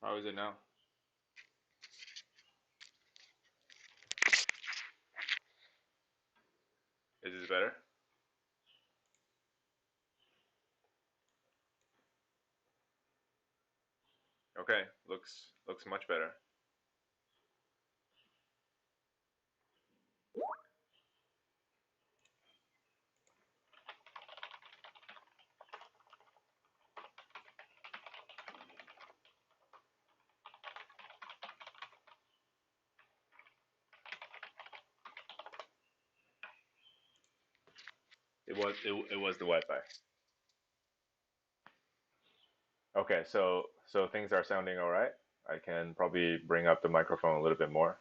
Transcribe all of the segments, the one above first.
How is it now? Is this better? Okay, looks much better. It was the Wi-Fi. Okay, so things are sounding all right. I can probably bring up the microphone a little bit more.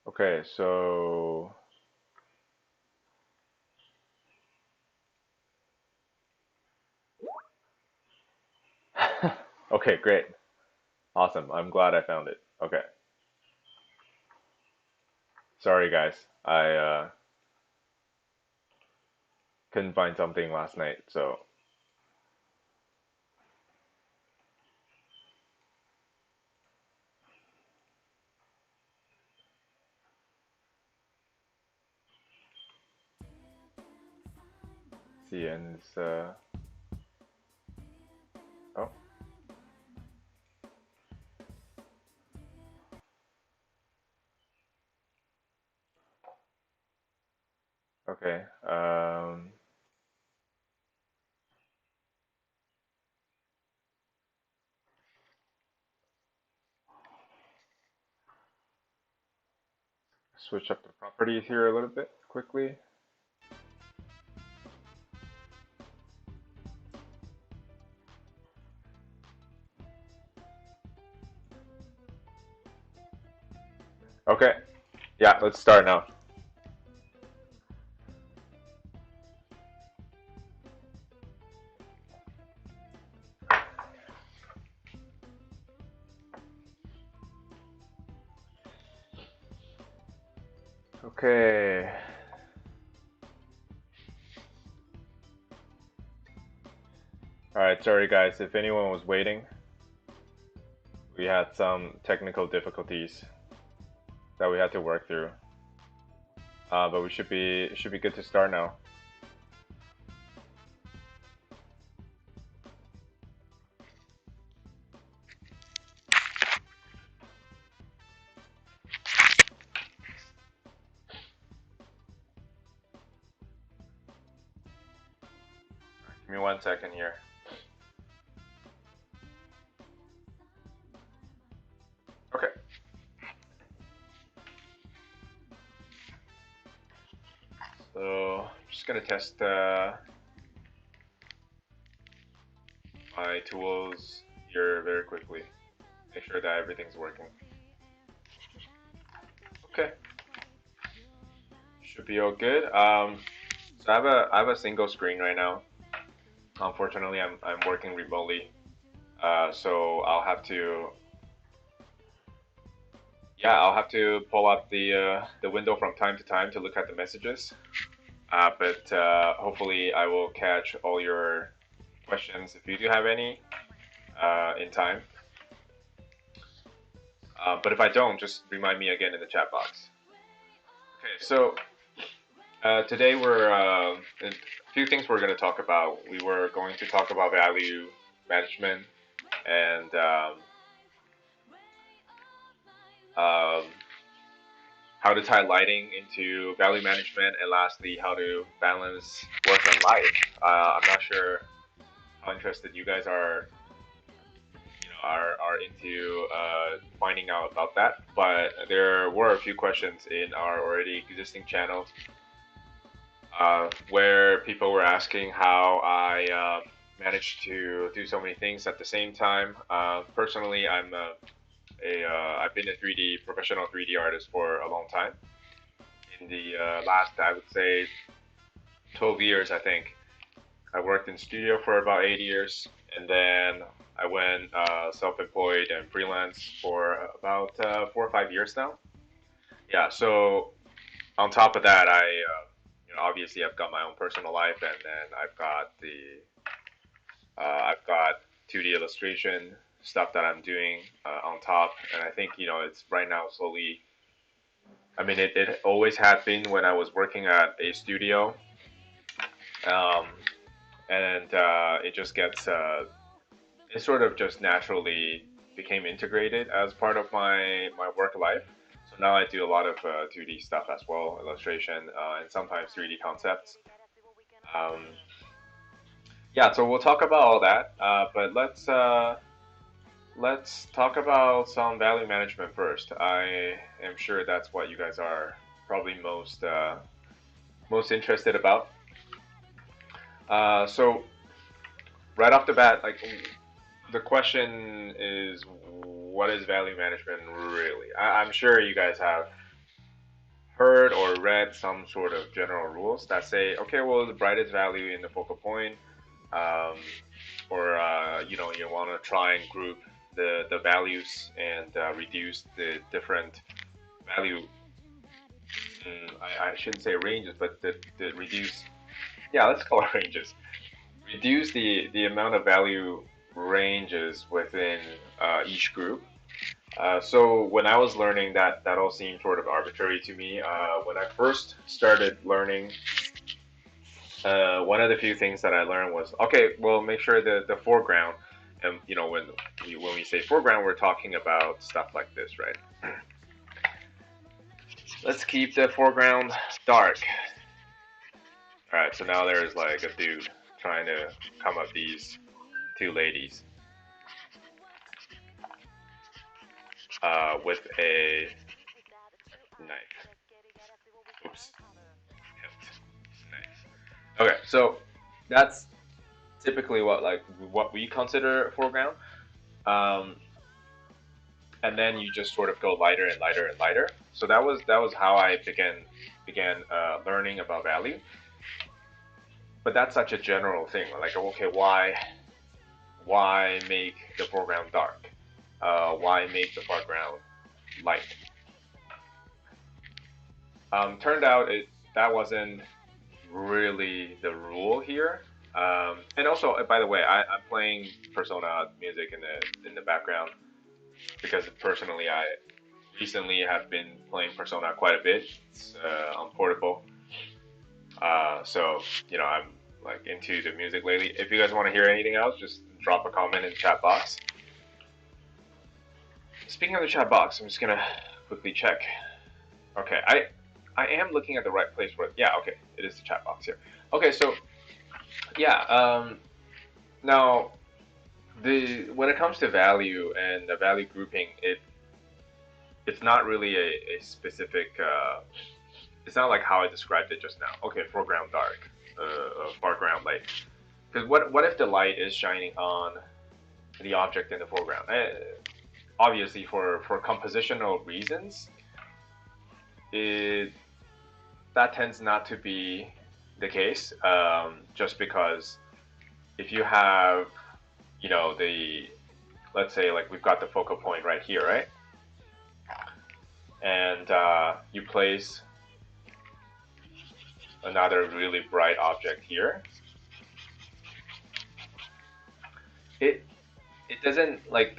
Okay, so okay, great. Awesome. I'm glad I found it. Okay. Sorry guys. I couldn't find something last night, so see and it's oh, okay. Switch up the properties here a little bit quickly. Okay. Yeah, let's start now. Okay. All right, sorry guys, if anyone was waiting, we had some technical difficulties that we had to work through. But we should be good to start now. Give me 1 second here. Okay. So I'm just gonna test my tools here very quickly. Make sure that everything's working. Okay. Should be all good. So I have a single screen right now. Unfortunately, I'm working remotely. So I'll have to pull up the window from time to time to look at the messages. But hopefully I will catch all your questions if you do have any in time. But if I don't, just remind me again in the chat box. Okay, so today a few things we're going to talk about. We were going to talk about value management and um, how to tie lighting into value management, and lastly, how to balance work and life. I'm not sure how interested you guys are into finding out about that, but there were a few questions in our already existing channel where people were asking how I managed to do so many things at the same time. Personally, I've been a 3D professional 3D artist for a long time. In the last, I would say, 12 years, I think. I worked in studio for about 8 years, and then I went self-employed and freelance for about 4 or 5 years now. Yeah, so on top of that, obviously I've got my own personal life, and then I've got 2D illustration stuff that I'm doing on top, and I think it's right now slowly. I mean, it always had been when I was working at a studio, um, and it just gets it sort of just naturally became integrated as part of my work life. So now I do a lot of 2D stuff as well, illustration, and sometimes 3D concepts. Um, yeah, so we'll talk about all that, but let's talk about some value management first. I am sure that's what you guys are probably most interested about. So right off the bat, like the question is, what is value management really? I'm sure you guys have heard or read some sort of general rules that say, okay, well, the brightest value in the focal point, um, or you want to try and group the values and reduce the different value. I shouldn't say ranges, but the reduce. Yeah, let's call it ranges. Reduce the amount of value ranges within each group. So when I was learning that all seemed sort of arbitrary to me. When I first started learning, one of the few things that I learned was, okay, well, make sure the foreground, and when we say foreground, we're talking about stuff like this, right? Let's keep the foreground dark. All right, so now there's like a dude trying to come up these two ladies with a knife. Oops. Nice. Okay, so that's typically what we consider foreground. Um, and then you just sort of go lighter and lighter and lighter. So that was how I began learning about value. But that's such a general thing. Like, okay, why make the foreground dark? Why make the foreground light? Turned out that wasn't really the rule here. And also, by the way, I'm playing Persona music in the background because personally, I recently have been playing Persona quite a bit. It's on portable, so I'm like into the music lately. If you guys want to hear anything else, just drop a comment in the chat box. Speaking of the chat box, I'm just gonna quickly check. Okay, I am looking at the right place for it. Yeah, okay, it is the chat box here. Okay, so yeah, now when it comes to value and the value grouping, it's not really a specific. It's not like how I described it just now. Okay, foreground dark, foreground light. Because what if the light is shining on the object in the foreground? Obviously, for compositional reasons, that tends not to be the case. Just because if you have, let's say like we've got the focal point right here, right? And you place another really bright object here. It doesn't like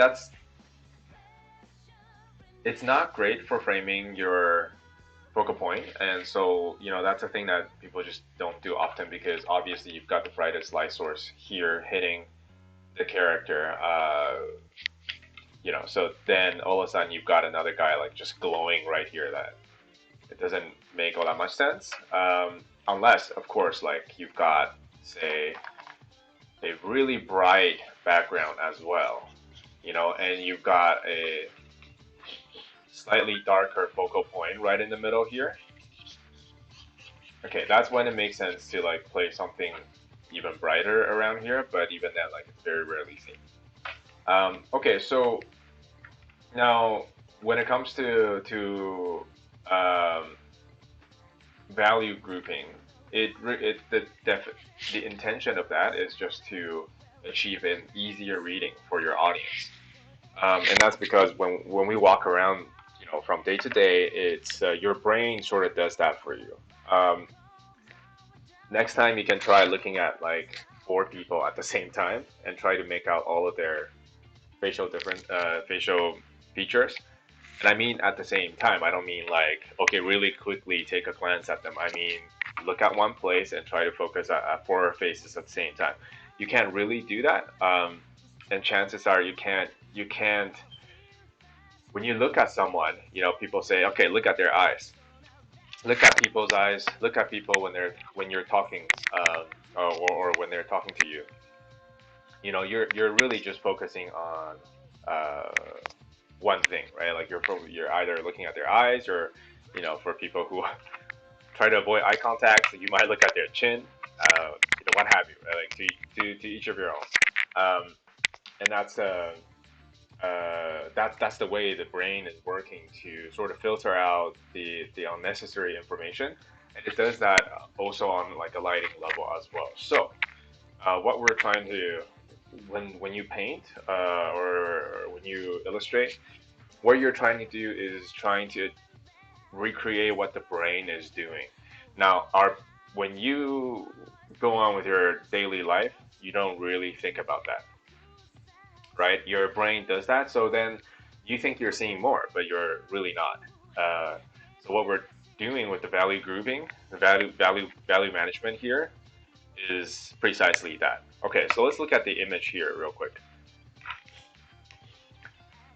it's not great for framing your focal point, and so that's a thing that people just don't do often because obviously you've got the brightest light source here hitting the character, so then all of a sudden you've got another guy like just glowing right here. That it doesn't make all that much sense, unless of course like you've got, say, a really bright background as well, and you've got a slightly darker focal point right in the middle here. Okay, that's when it makes sense to like play something even brighter around here, but even then, like it's very rarely seen. Okay, so now when it comes to um, value grouping, the intention of that is just to achieve an easier reading for your audience. And that's because when we walk around, from day to day, it's your brain sort of does that for you. Um, Next time you can try looking at like four people at the same time and try to make out all of their facial features. And I mean at the same time. I don't mean like, okay, really quickly take a glance at them. I mean look at one place and try to focus at four faces at the same time. You can't really do that. And chances are you can't when you look at someone, people say, okay, look at their eyes. Look at people's eyes. Look at people when you're talking, or when they're talking to you. You're really just focusing on uh, one thing, right? Like you're either looking at their eyes, or for people who try to avoid eye contact, you might look at their chin, what have you, right? Like to each of your own. And that's the way the brain is working to sort of filter out the unnecessary information, and it does that also on like a lighting level as well. So what we're trying to when you paint, or when you illustrate, what you're trying to do is trying to recreate what the brain is doing. Now, when you go on with your daily life, you don't really think about that, right? Your brain does that, so then you think you're seeing more, but you're really not. So what we're doing with the value grouping, the value management here, is precisely that. Okay, so let's look at the image here real quick.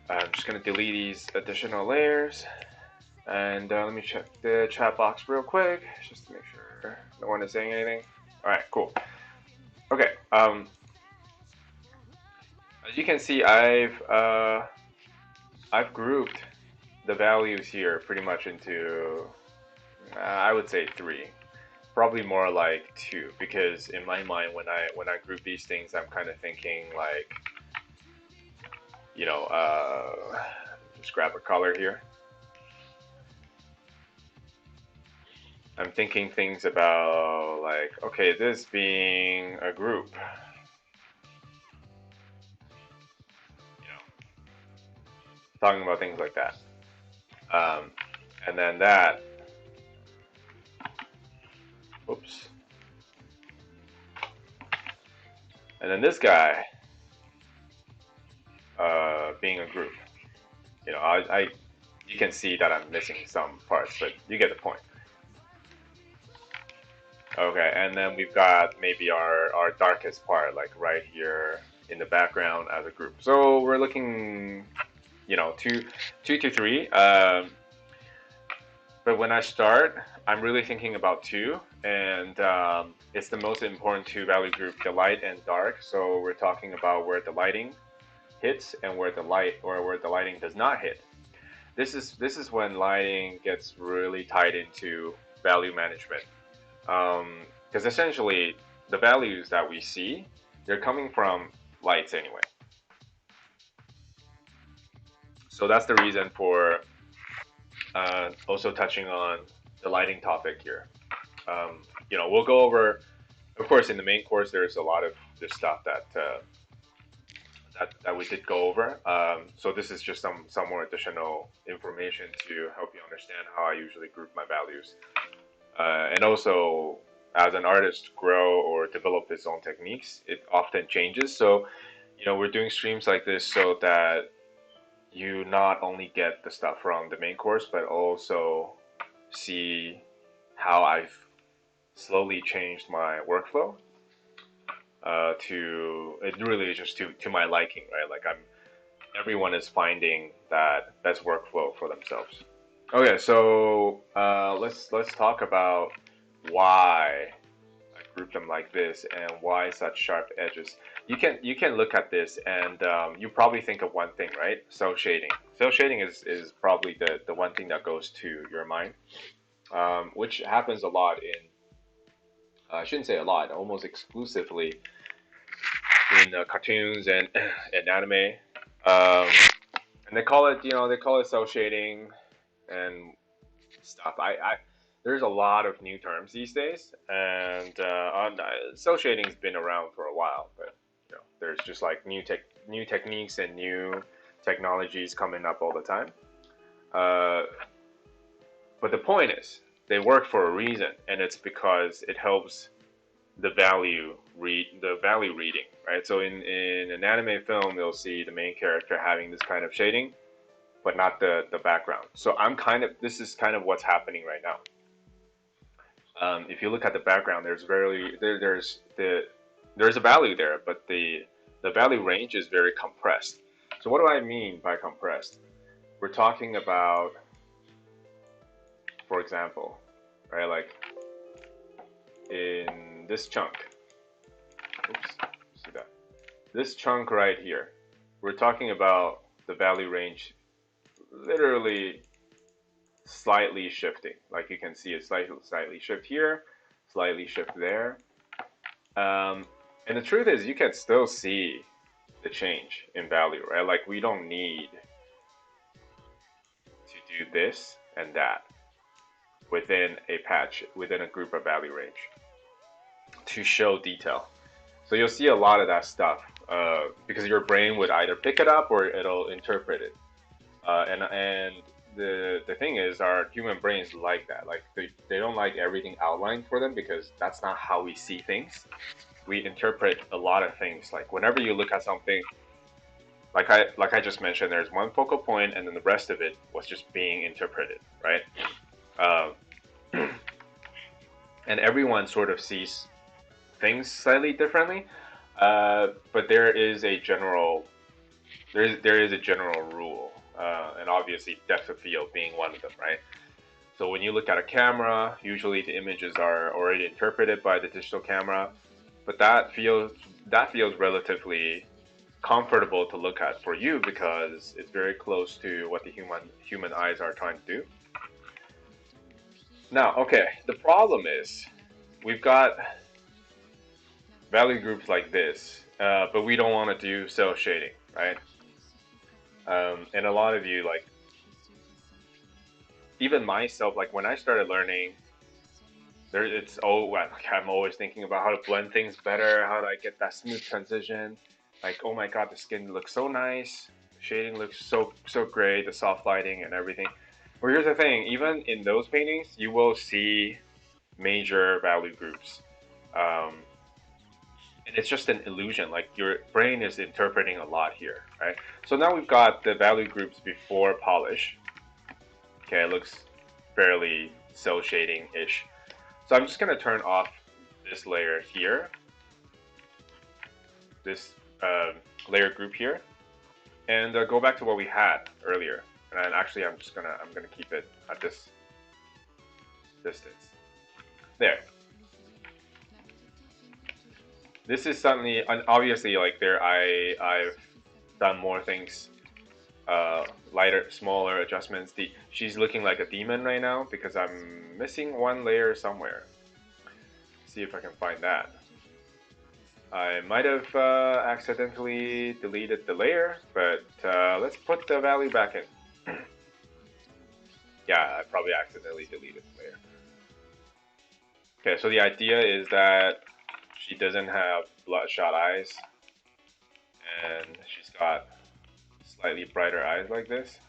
I'm just gonna delete these additional layers, and let me check the chat box real quick, just to make sure no one is saying anything. All right, cool. Okay, as you can see, I've grouped the values here pretty much into, I would say three, probably more like two, because in my mind, when I group these things, I'm kind of thinking like, just grab a color here. I'm thinking things about like, okay, this being a group, talking about things like that. And then that, oops. And then this guy, being a group. You can see that I'm missing some parts, but you get the point. Okay, and then we've got maybe our darkest part, like right here in the background as a group. So we're looking, two to three. But when I start, I'm really thinking about two, and it's the most important two value group, the light and dark. So we're talking about where the lighting hits and where the lighting does not hit. This is when lighting gets really tied into value management, because essentially the values that we see, they're coming from lights anyway. So that's the reason for also touching on the lighting topic here. We'll go over, of course, in the main course. There's a lot of this stuff that we did go over. So this is just some more additional information to help you understand how I usually group my values. And also, as an artist grow or develop its own techniques, it often changes. So, we're doing streams like this so that you not only get the stuff from the main course, but also see how I've slowly changed my workflow, to it really is just to my liking, right? Like everyone is finding that best workflow for themselves. Okay, so let's talk about why I group them like this and why such sharp edges. You can look at this and you probably think of one thing, right? Cell shading. Cell shading is probably the one thing that goes to your mind, which happens a lot in I shouldn't say a lot, almost exclusively in cartoons and and anime. Um, and they call it, they call it cell shading and stuff. There's a lot of new terms these days, and cell shading's been around for a while, but there's just like new techniques and new technologies coming up all the time. Uh, but the point is, they work for a reason, and it's because it helps the value reading, right? So in an anime film, you'll see the main character having this kind of shading, but not the background. So this is kind of what's happening right now. If you look at the background, there's a value there, but the value range is very compressed. So what do I mean by compressed? We're talking about, for example, right, like in this chunk. Oops, see that? This chunk right here, we're talking about the value range literally slightly shifting. Like you can see it slightly shift here, slightly shift there. And the truth is, you can still see the change in value, right? Like we don't need to do this and that within a patch, within a group of value range to show detail. So you'll see a lot of that stuff because your brain would either pick it up or it'll interpret it. And the thing is, our human brains like that. Like they don't like everything outlined for them because that's not how we see things. We interpret a lot of things. Like whenever you look at something, like I just mentioned, there's one focal point, and then the rest of it was just being interpreted, right? Uh, and everyone sort of sees things slightly differently, but there is a general rule, and obviously depth of field being one of them, right? So when you look at a camera, usually the images are already interpreted by the digital camera, but that feels relatively comfortable to look at for you because it's very close to what the human eyes are trying to do. Now, okay, the problem is we've got value groups like this, but we don't want to do cell shading, right? And a lot of you, like, even myself, like when I started learning, I'm always thinking about how to blend things better, how do I get that smooth transition. Like, oh my god, the skin looks so nice, the shading looks so great, the soft lighting and everything. Well, here's the thing, even in those paintings, you will see major value groups. And it's just an illusion, like your brain is interpreting a lot here, right? So now we've got the value groups before polish. Okay, it looks fairly cell shading-ish. So I'm just going to turn off this layer here, this layer group here, and go back to what we had earlier. And actually, I'm gonna keep it at this distance. There. This is suddenly, obviously, like I've done more things, lighter, smaller adjustments. She's looking like a demon right now because I'm missing one layer somewhere. See if I can find that. I might have accidentally deleted the layer, but let's put the value back in. Yeah, I probably accidentally deleted the layer. Okay, so the idea is that she doesn't have bloodshot eyes, and she's got slightly brighter eyes like this.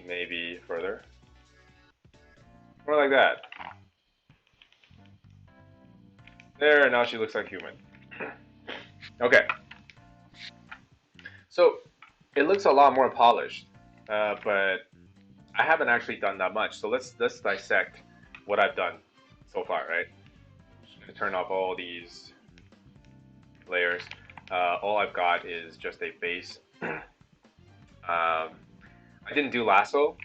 Maybe further. More like that. There, now she looks like human. Okay. So, it looks a lot more polished, but I haven't actually done that much. So let's dissect what I've done so far, right? Just gonna turn off all these layers. All I've got is just a base. I didn't do lasso.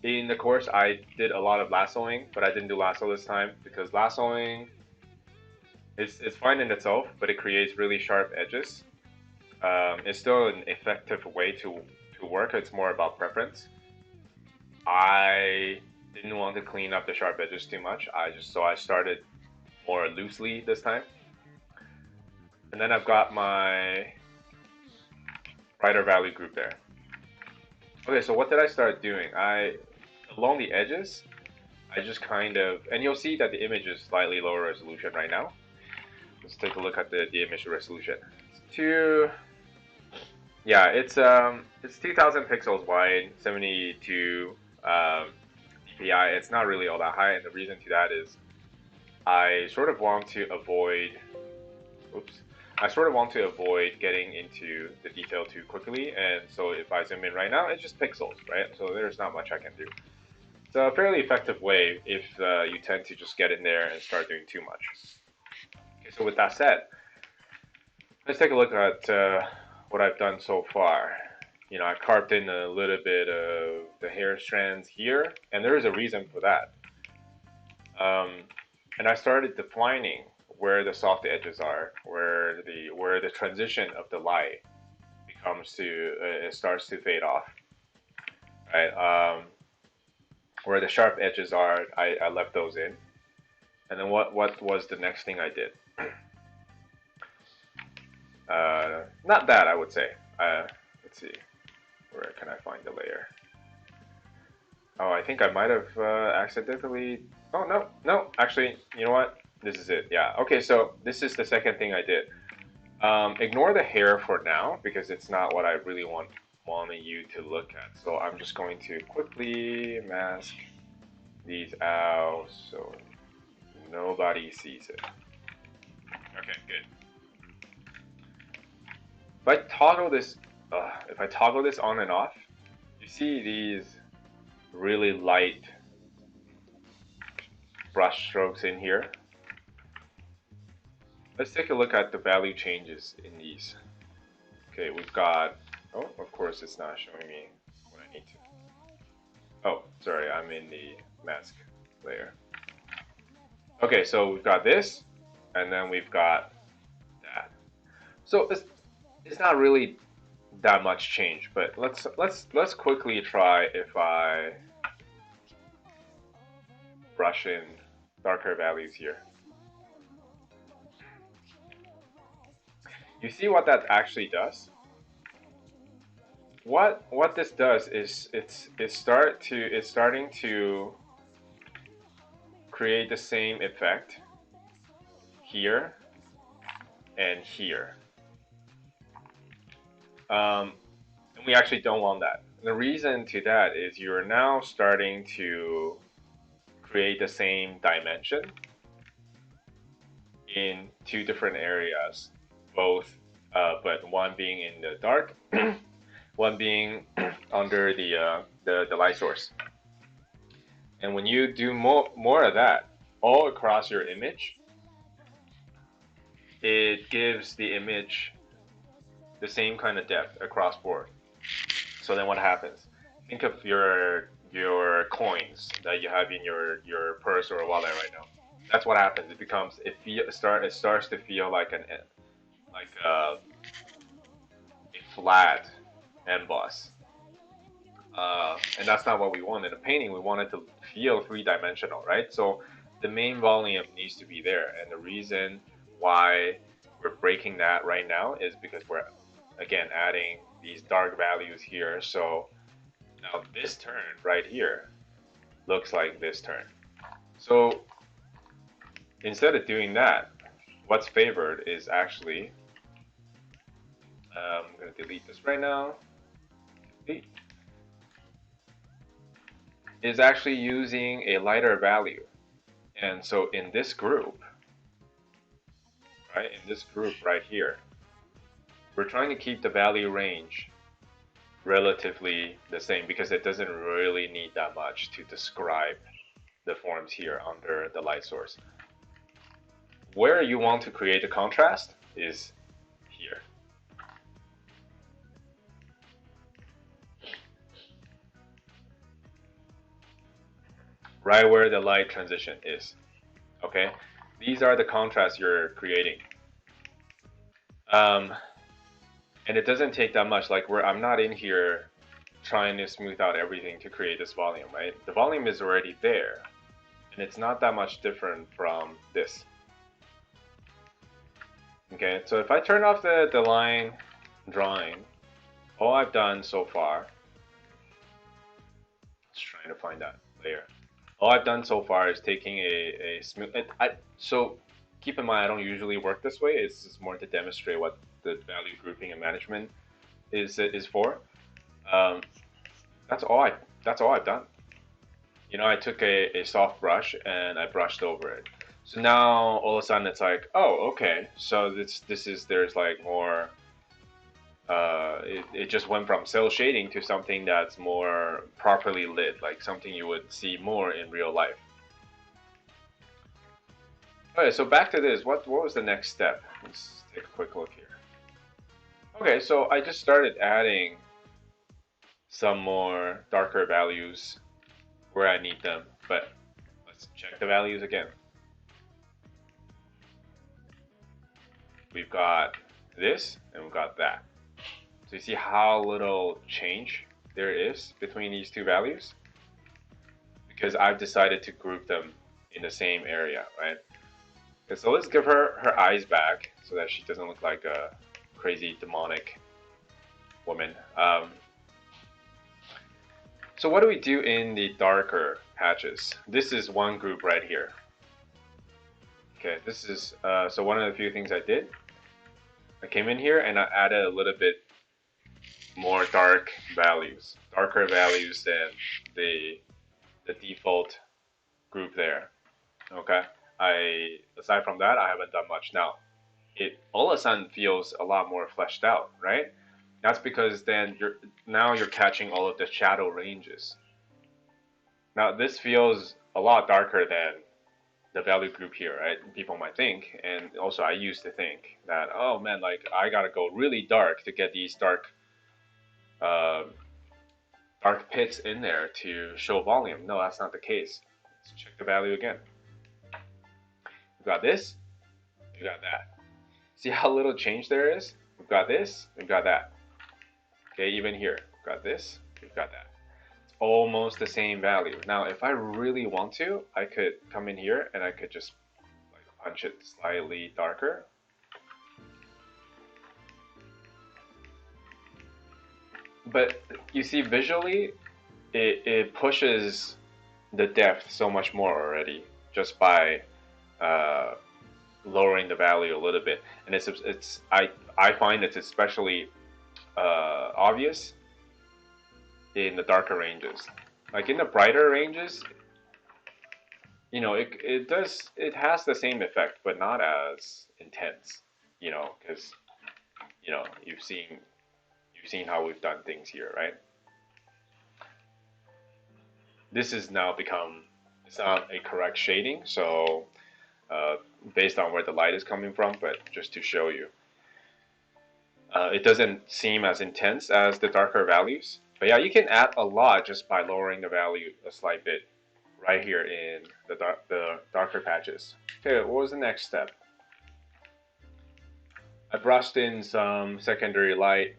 In the course, I did a lot of lassoing, but I didn't do lasso this time because lassoing it's fine in itself, but it creates really sharp edges. It's still an effective way to work. It's more about preference. I didn't want to clean up the sharp edges too much. So I started more loosely this time. And then I've got my writer value group there. Okay, so what did I start doing? Along the edges, I just kind of, and you'll see that the image is slightly lower resolution right now. Let's take a look at the image resolution. It's 2000 pixels wide, 72 dpi. It's not really all that high, and the reason to that is I sort of want to avoid getting into the detail too quickly, and so if I zoom in right now, it's just pixels, right? So there's not much I can do. It's a fairly effective way if you tend to just get in there and start doing too much. Okay, so with that said, let's take a look at what I've done so far. You know, I carved in a little bit of the hair strands here, and there is a reason for that. And I started defining where the soft edges are, where the transition of the light it starts to fade off, right? Where the sharp edges are, I left those in. And then what was the next thing I did? Not that, I would say. Let's see, where can I find the layer? Oh, I think I might have accidentally. Oh no, actually, you know what? This is it. Yeah. Okay, so this is the second thing I did. Ignore the hair for now because it's not what I really wanted you to look at. So I'm just going to quickly mask these out so nobody sees it. Okay, good. If I toggle this on and off, you see these really light brush strokes in here. Let's take a look at the value changes in these. Okay, we've got, oh, of course it's not showing me what I need to. Oh, sorry, I'm in the mask layer. Okay, so we've got this, and then we've got that. So it's not really that much change, but let's quickly try if I brush in darker values here. You see what that actually does? What this does is it's starting to create the same effect here and here. And we actually don't want that. The reason to that is you're now starting to create the same dimension in two different areas, both, but one being in the dark, one being under the light source. And when you do more of that all across your image, it gives the image the same kind of depth across board. So then what happens? Think of your coins that you have in your purse or wallet right now. That's what happens. It starts to feel like a flat emboss. And that's not what we want in a painting. We want it to feel three-dimensional, right? So the main volume needs to be there. And the reason why we're breaking that right now is because we're, again, adding these dark values here. So now this turn right here looks like this turn. So instead of doing that, what's favored is actually, I'm going to delete this right now. Delete. Is actually using a lighter value. And so in this group, right, right here, we're trying to keep the value range relatively the same because it doesn't really need that much to describe the forms here under the light source. Where you want to create a contrast is here. Right where the light transition is. Okay, these are the contrasts you're creating. And it doesn't take that much. Like I'm not in here trying to smooth out everything to create this volume, right? The volume is already there, and it's not that much different from this. Okay, so if I turn off the line drawing, all I've done so far, just trying to find that layer. All I've done so far is taking a smooth. So keep in mind, I don't usually work this way. It's just more to demonstrate what the value grouping and management is for. That's all I've done. You know, I took a soft brush and I brushed over it. So now all of a sudden it's like, oh, okay. So there's like more. It just went from cell shading to something that's more properly lit, like something you would see more in real life. Okay, so back to this. What was the next step? Let's take a quick look here. Okay, so I just started adding some more darker values where I need them, but let's check the values again. We've got this and we've got that. So you see how little change there is between these two values? Because I've decided to group them in the same area, right? Okay, so let's give her eyes back so that she doesn't look like a crazy demonic woman. So what do we do in the darker patches? This is one group right here. Okay, this is so one of the few things I did. I came in here and I added a little bit more darker values than the default group there. Okay, aside from that, I haven't done much. Now, it all of a sudden feels a lot more fleshed out, right? That's because then you're catching all of the shadow ranges. Now this feels a lot darker than the value group here, right? People might think, and also I used to think that, oh man, like I gotta go really dark to get these dark pits in there to show volume. No, that's not the case. Let's check the value again. We've got this, we've got that. See how little change there is? We've got this, we've got that. Okay, even here, we've got this, we've got that. It's almost the same value. Now, if I really want to, I could come in here and I could just like punch it slightly darker. But you see, visually, it pushes the depth so much more already just by lowering the value a little bit. And I find it's especially obvious in the darker ranges. Like in the brighter ranges, you know, it has the same effect, but not as intense. You know, because you know you've seen how we've done things here, right? This has now become, it's not a correct shading, so based on where the light is coming from, but just to show you. It doesn't seem as intense as the darker values. But yeah, you can add a lot just by lowering the value a slight bit right here in the darker patches. Okay, what was the next step? I brushed in some secondary light,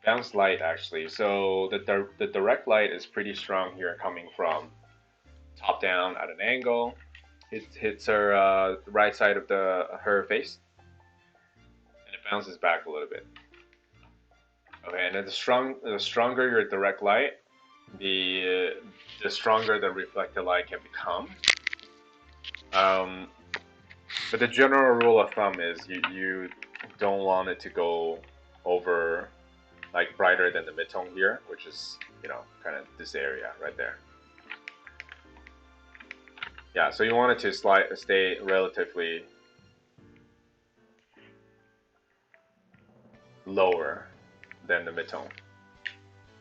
bounce light actually. So the direct light is pretty strong here, coming from top down at an angle. It hits her right side of her face, and it bounces back a little bit. Okay, and then the stronger your direct light, the stronger the reflected light can become. But the general rule of thumb is you don't want it to go over like brighter than the midtone here, which is, you know, kind of this area right there. Yeah, so you want it to stay relatively lower than the midtone.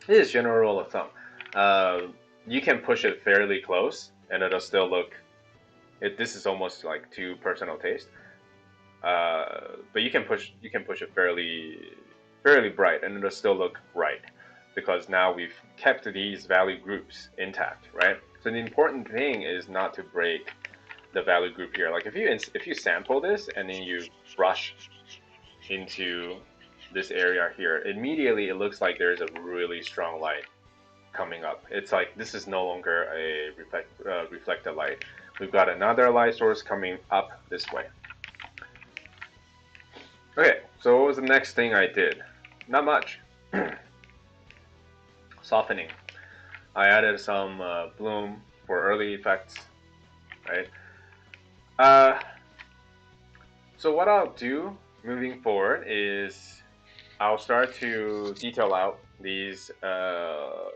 This is general rule of thumb. You can push it fairly close and it'll still look, this is almost like too personal taste. But you can push it fairly bright and it'll still look right, because now we've kept these value groups intact, right? So the important thing is not to break the value group here. Like if you sample this and then you brush into this area here, immediately it looks like there's a really strong light coming up. It's like this is no longer a reflected light. We've got another light source coming up this way. Okay, so what was the next thing I did? Not much. Softening. I added some bloom for early effects, right? So what I'll do moving forward is I'll start to detail out these I'll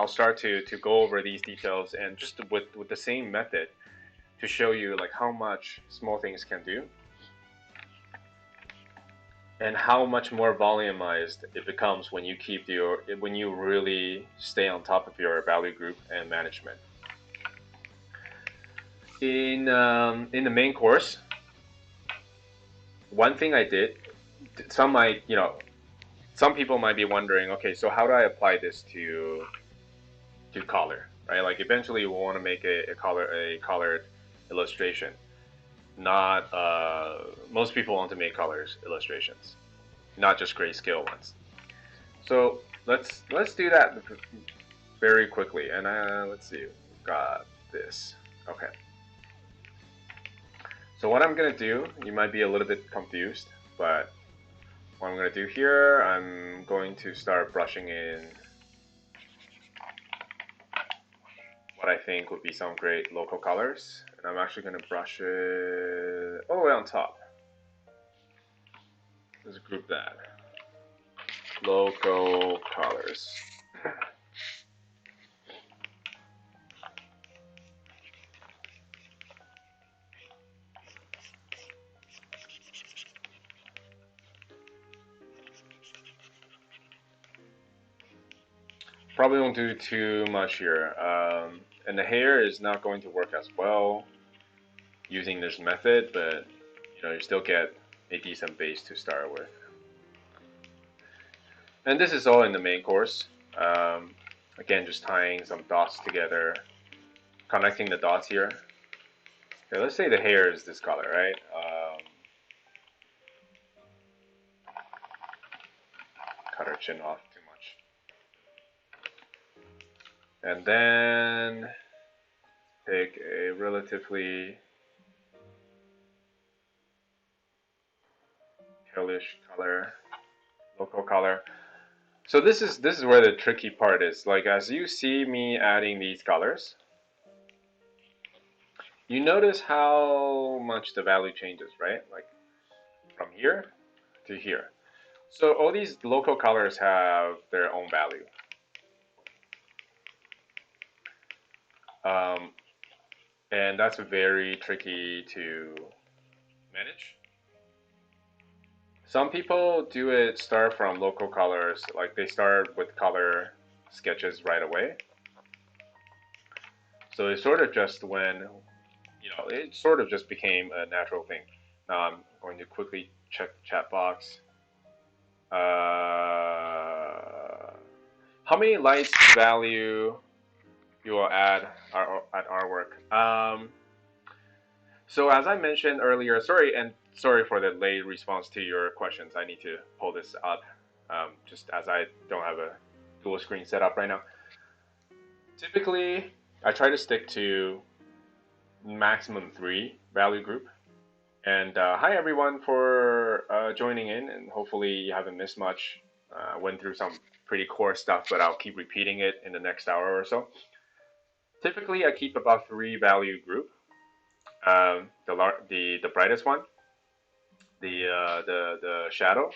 start to go over these details, and just with the same method to show you like how much small things can do and how much more volumized it becomes when you really stay on top of your value group and management. In the main course, one thing I did, some people might be wondering, okay, so how do I apply this to color, right? Like eventually we'll want to make a colored illustration. Not most people want to make colors illustrations, not just grayscale ones. So let's do that very quickly. And let's see, we've got this. Okay. So what I'm gonna do, you might be a little bit confused, but what I'm gonna do here, I'm going to start brushing in what I think would be some great local colors, and I'm actually going to brush it all the way on top. Let's group that. Local colors. Probably won't do too much here. And the hair is not going to work as well using this method, but you still get a decent base to start with. And this is all in the main course. Again, just tying some dots together, connecting the dots here. Okay, let's say the hair is this color, right? Cut her chin off too much. And then take a relatively palish color, local color. So this is where the tricky part is. Like as you see me adding these colors, you notice how much the value changes, right? Like from here to here. So all these local colors have their own value. And that's very tricky to manage. Some people do it start from local colors, like they start with color sketches right away. So it sort of just it sort of just became a natural thing. Now I'm going to quickly check the chat box. How many lights value you will add at our work? So as I mentioned earlier, sorry for the late response to your questions. I need to pull this up, just as I don't have a dual screen set up right now. Typically, I try to stick to maximum 3 value group. And hi everyone for joining in, and hopefully you haven't missed much. Went through some pretty core stuff, but I'll keep repeating it in the next hour or so. Typically, I keep about 3 value group. The brightest one, the shadow,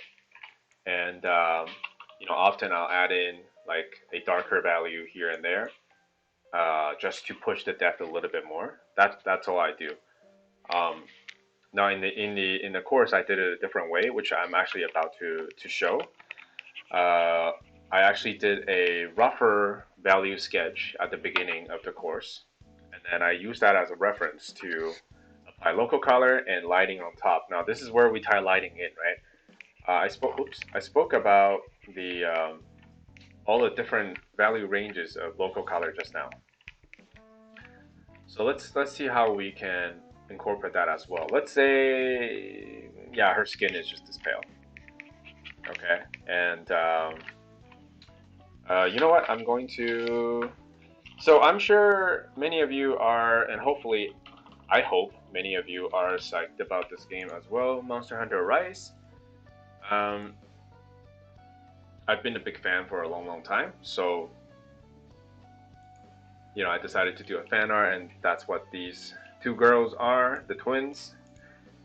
and often I'll add in like a darker value here and there, just to push the depth a little bit more. That's all I do. Now in the course, I did it a different way, which I'm actually about to show. I actually did a rougher value sketch at the beginning of the course, and then I used that as a reference to apply local color and lighting on top. Now this is where we tie lighting in, right? I spoke about the all the different value ranges of local color just now. So let's see how we can incorporate that as well. Let's say, yeah, her skin is just this pale. Okay, and you know what? I'm going to. So I'm sure many of you are, and hopefully, I hope many of you are psyched about this game as well. Monster Hunter Rise. Um, I've been a big fan for a long, long time. So, you know, I decided to do a fan art, and that's what these two girls are, the twins,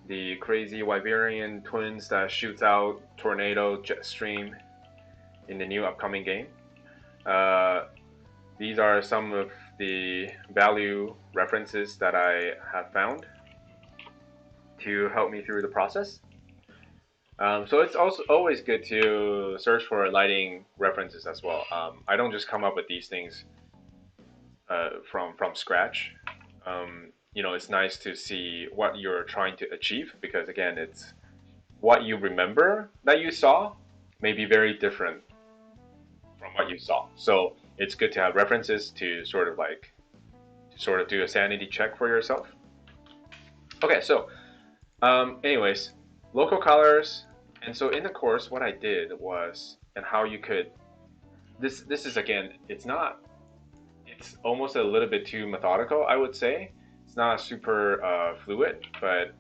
the crazy Wyverian twins that shoots out tornado jet stream in the new upcoming game. These are some of the value references that I have found to help me through the process. So it's also always good to search for lighting references as well. I don't just come up with these things from scratch. You know, it's nice to see what you're trying to achieve because again, it's what you remember that you saw may be very different from what you saw. So it's good to have references to sort of do a sanity check for yourself. Okay, so anyways, local colors, and so in the course, what I did was, and how you could, this is again, it's almost a little bit too methodical, I would say. It's not super fluid, but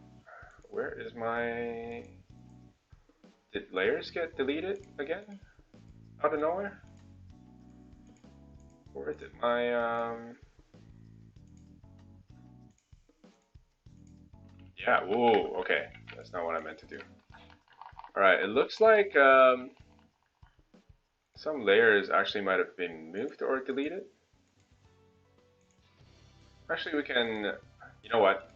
where is my, did layers get deleted again out of nowhere? Where did my yeah, whoa, okay, that's not what I meant to do. All right, it looks like some layers actually might have been moved or deleted. Actually, we can, you know what?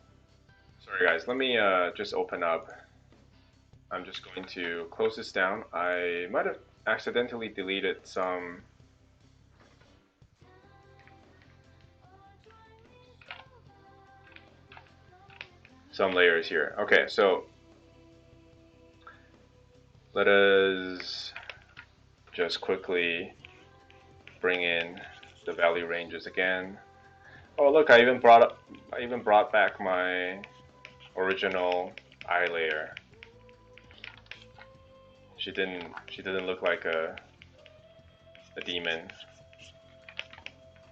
Sorry guys, let me just open up. I'm just going to close this down. I might have accidentally deleted some layers here. Okay, so let us just quickly bring in the value ranges again. Oh look, I even brought back my original eye layer. She didn't look like a demon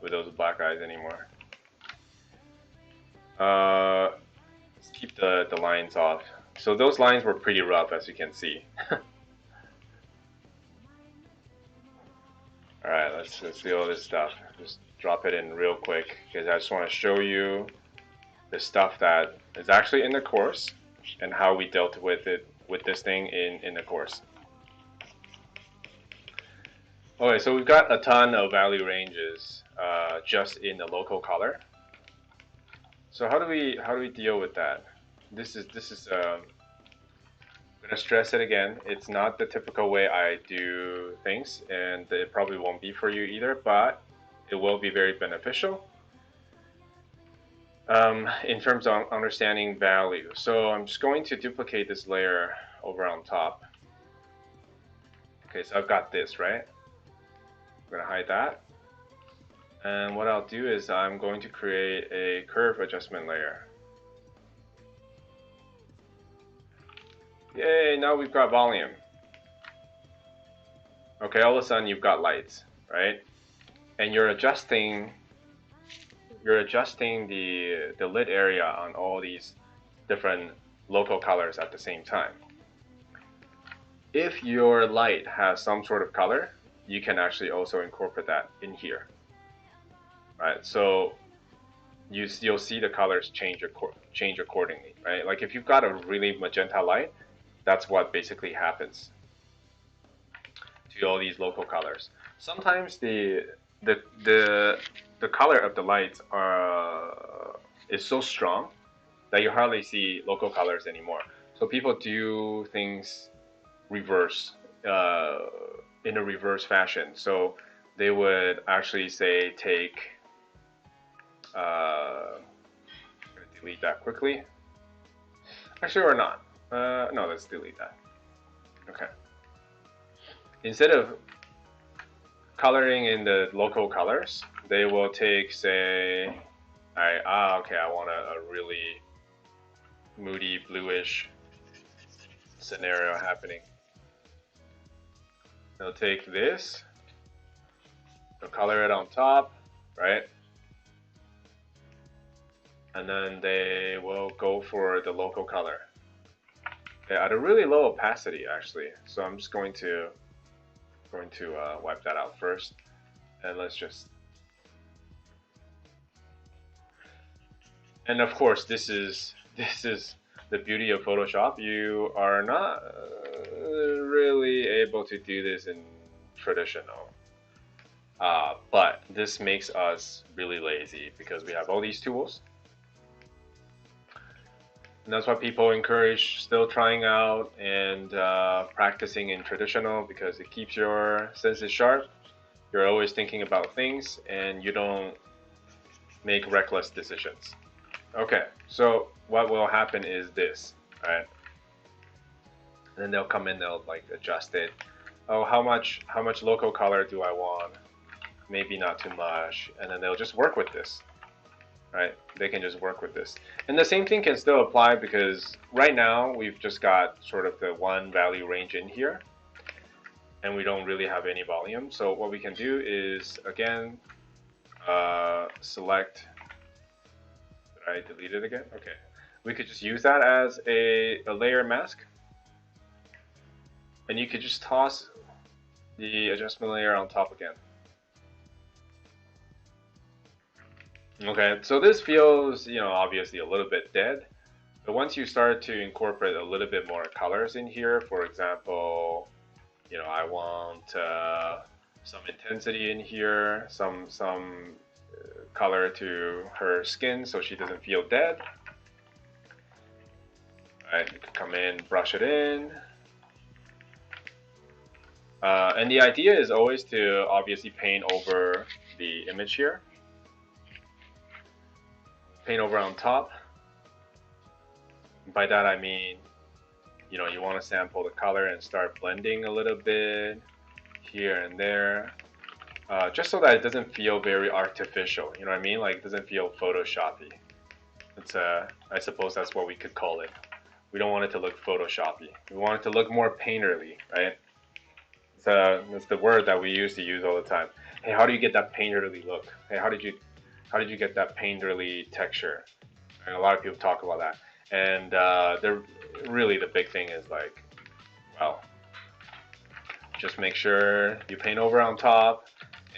with those black eyes anymore. Let's keep the lines off. So those lines were pretty rough, as you can see. Alright, let's do all this stuff. Just drop it in real quick, because I just want to show you the stuff that is actually in the course, and how we dealt with it, with this thing in the course. Okay, so we've got a ton of value ranges just in the local color. So how do we deal with that? This is I'm gonna stress it again. It's not the typical way I do things, and it probably won't be for you either, but it will be very beneficial in terms of understanding value. So I'm just going to duplicate this layer over on top. Okay, so I've got this, right? I'm gonna hide that. And what I'll do is I'm going to create a curve adjustment layer. Yay, now we've got volume. Okay, all of a sudden you've got lights, right? And you're adjusting the lit area on all these different local colors at the same time. If your light has some sort of color, you can actually also incorporate that in here. Right? So you'll see the colors change accordingly, right? Like if you've got a really magenta light, that's what basically happens to all these local colors. Sometimes the color of the lights is so strong that you hardly see local colors anymore. So people do things reverse in a reverse fashion. So they would actually say take. I'm gonna delete that quickly. Actually, or not. No, let's delete that. Okay. Instead of coloring in the local colors, they will take, say, okay, I want a really moody bluish scenario happening. they'll take this, they'll color it on top, right? And then they will go for the local color. Okay, at a really low opacity actually. So I'm just going to wipe that out first, and let's just. And of course, this is the beauty of Photoshop. You are not really able to do this in traditional. But this makes us really lazy because we have all these tools. And that's why people encourage still trying out and practicing in traditional, because it keeps your senses sharp. You're always thinking about things and you don't make reckless decisions. Okay, so what will happen is this, right? And then they'll come in, they'll like adjust it. Oh, how much local color do I want? Maybe not too much. And then they'll just work with this. Right? They can just work with this. And the same thing can still apply, because right now we've just got sort of the one value range in here and we don't really have any volume. So what we can do is, again, select, did I delete it again? Okay. We could just use that as a layer mask, and you could just toss the adjustment layer on top again. Okay, so this feels, obviously a little bit dead, but once you start to incorporate a little bit more colors in here, for example, I want some intensity in here, some color to her skin so she doesn't feel dead. Right, you can come in, brush it in. And the idea is always to obviously paint over the image here. Paint over on top. By that I mean, you want to sample the color and start blending a little bit here and there, just so that it doesn't feel very artificial. You know what I mean? Like, it doesn't feel Photoshoppy. It's I suppose that's what we could call it. We don't want it to look Photoshoppy. We want it to look more painterly, right? That's the word that we used to use all the time. Hey, how do you get that painterly look? Hey, how did you get that painterly texture? And a lot of people talk about that. And really the big thing is like, well, just make sure you paint over on top,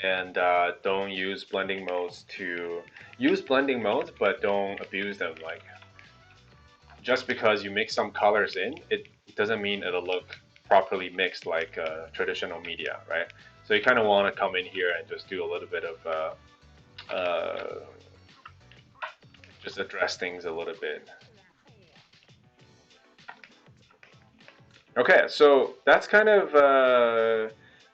and don't use blending modes to use blending modes, but don't abuse them. Like, just because you mix some colors in, it doesn't mean it'll look properly mixed like traditional media, right? So you kind of want to come in here and just do a little bit of just address things a little bit. Okay, so that's kind of a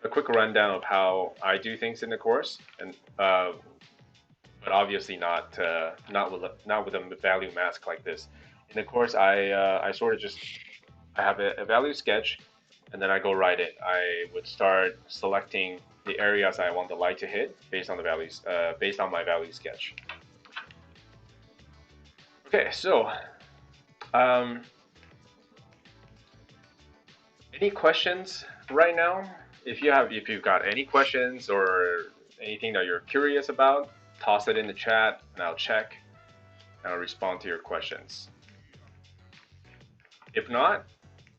quick rundown of how I do things in the course, and but obviously not with a value mask like this. In the course, I sort of just I have a value sketch, and then I go write it. I would start selecting the areas I want the light to hit based on the values, based on my value sketch. Okay, so any questions right now? If you've got any questions or anything that you're curious about, toss it in the chat and I'll check and I'll respond to your questions. If not,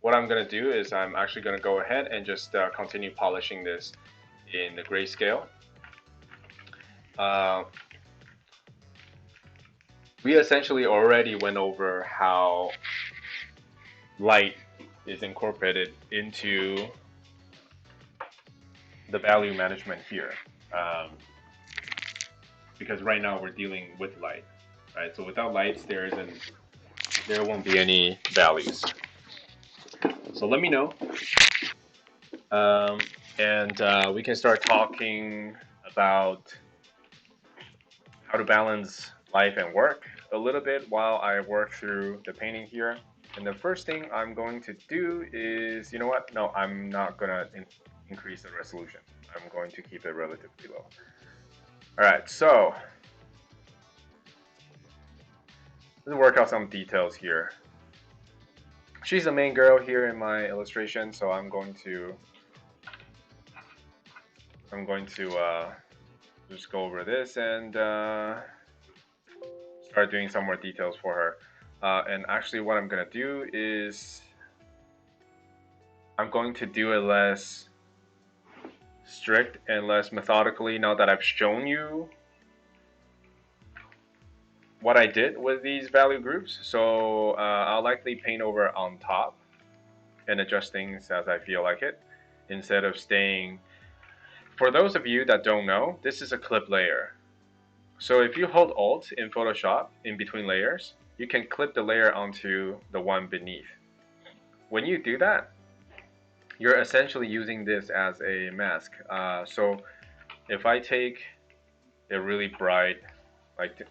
what I'm going to do is I'm actually going to go ahead and just continue polishing this in the grayscale. We essentially already went over how light is incorporated into the value management here, because right now we're dealing with light, right? So without lights, there won't be any values. So let me know, and we can start talking about how to balance life and work a little bit while I work through the painting here. And the first thing I'm going to do is, you know what? No, I'm not gonna increase the resolution. I'm going to keep it relatively low. All right, so let's work out some details here. She's the main girl here in my illustration, so I'm going to I'm going to just go over this and start doing some more details for her. And actually what I'm going to do is I'm going to do it less strict and less methodically now that I've shown you what I did with these value groups. So I'll likely paint over on top and adjust things as I feel like it, instead of staying. For those of you that don't know, this is a clip layer. So if you hold Alt in Photoshop in between layers, you can clip the layer onto the one beneath. When you do that, you're essentially using this as a mask. So if I take a really bright, like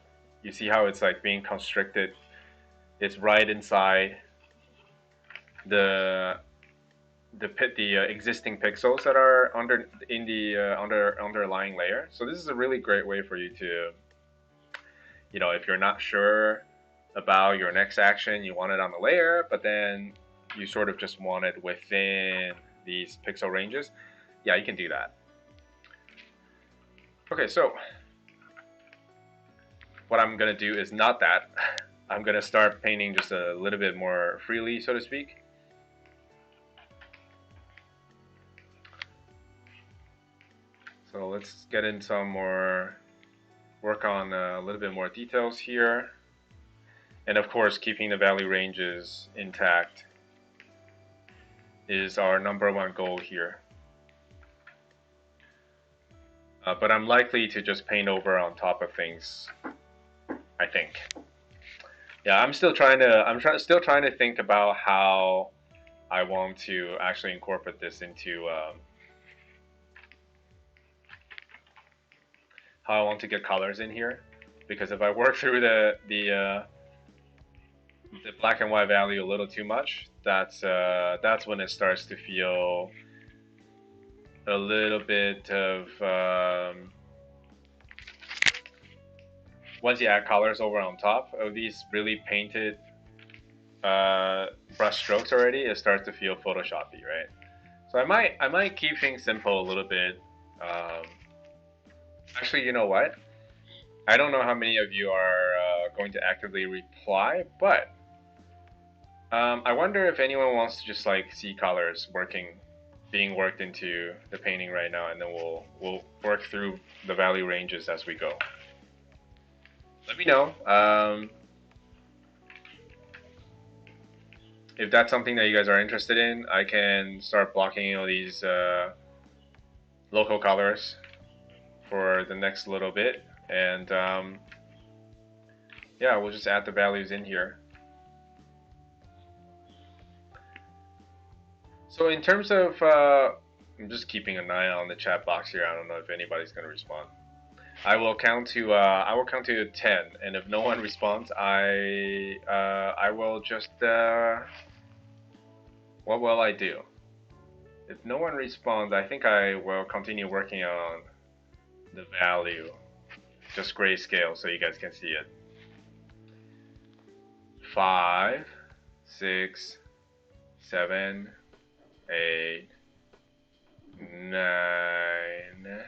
you see how it's like being constricted, it's right inside the existing pixels that are in the underlying layer. So this is a really great way for you to, if you're not sure about your next action, you want it on the layer, but then you sort of just want it within these pixel ranges. Yeah, you can do that. Okay, so what I'm gonna do is not that. I'm gonna start painting just a little bit more freely, so to speak. So let's get in some more, work on a little bit more details here. And of course, keeping the value ranges intact is our #1 goal here. But I'm likely to just paint over on top of things, I think. Yeah, I'm still trying to think about how I want to actually incorporate this into how I want to get colors in here, because if I work through the black and white value a little too much, that's when it starts to feel a little bit of once you add colors over on top of these really painted brush strokes already, it starts to feel Photoshoppy, right? So I might keep things simple a little bit. Actually, you know what? I don't know how many of you are going to actively reply, but I wonder if anyone wants to just like see colors being worked into the painting right now, and then we'll work through the value ranges as we go. Let me know if that's something that you guys are interested in. I can start blocking all these local colors for the next little bit, and yeah, we'll just add the values in here. So in terms of, I'm just keeping an eye on the chat box here. I don't know if anybody's going to respond. I will count to 10, and if no one responds, I will just what will I do? If no one responds, I think I will continue working on the value, just grayscale, so you guys can see it. 5, 6, 7, 8, 9,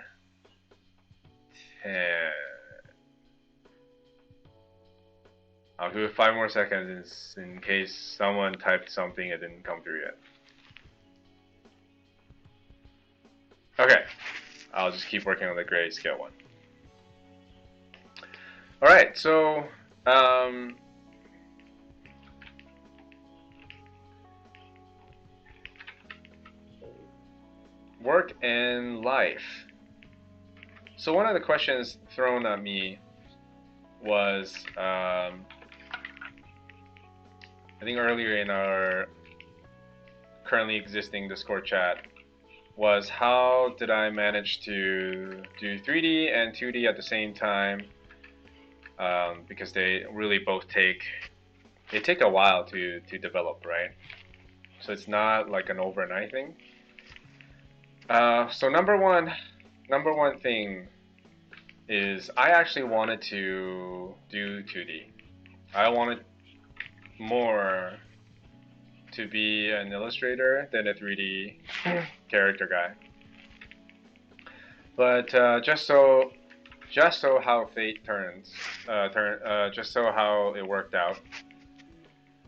10. I'll give it 5 more seconds in case someone typed something that didn't come through yet. Okay, I'll just keep working on the grayscale one. Alright, so work and life. So one of the questions thrown at me was, I think earlier in our currently existing Discord chat, was how did I manage to do 3D and 2D at the same time, because they really both take a while to develop, right? So it's not like an overnight thing. So number one thing is I actually wanted to do 2D. I wanted more to be an illustrator than a 3D character guy. But just so how fate just so how it worked out.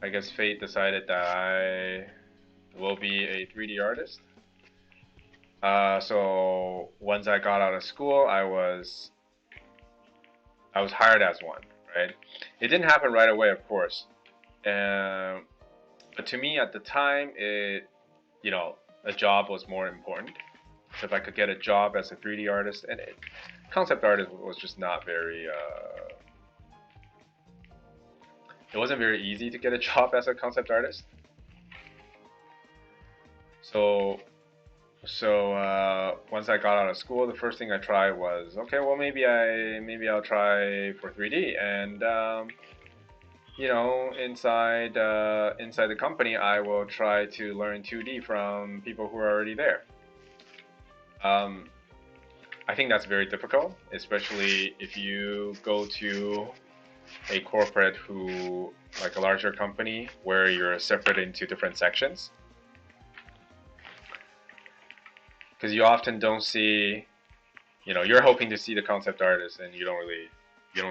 I guess fate decided that I will be a 3D artist. So once I got out of school, I was hired as one, right? It didn't happen right away, of course. But to me at the time, you know, a job was more important. So if I could get a job as a 3D artist, and concept artist was just not very. It wasn't very easy to get a job as a concept artist. So once I got out of school, the first thing I tried was, okay, well maybe I'll try for 3D, and you know, inside the company, I will try to learn 2D from people who are already there. Um, I think that's very difficult, especially if you go to a corporate who, like a larger company, where you're separate into different sections. Because you often don't see, you know, you're hoping to see the concept artists, and you don't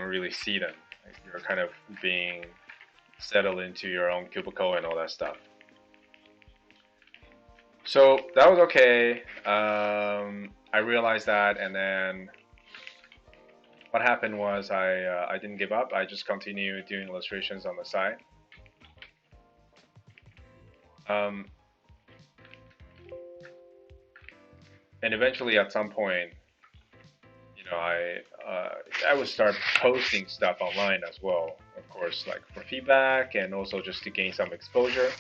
really see them. Like, you're kind of being settled into your own cubicle and all that stuff. So that was okay. I realized that, and then what happened was I didn't give up. I just continued doing illustrations on the side. Um, and eventually, at some point, you know, I would start posting stuff online as well. Of course, like for feedback and also just to gain some exposure.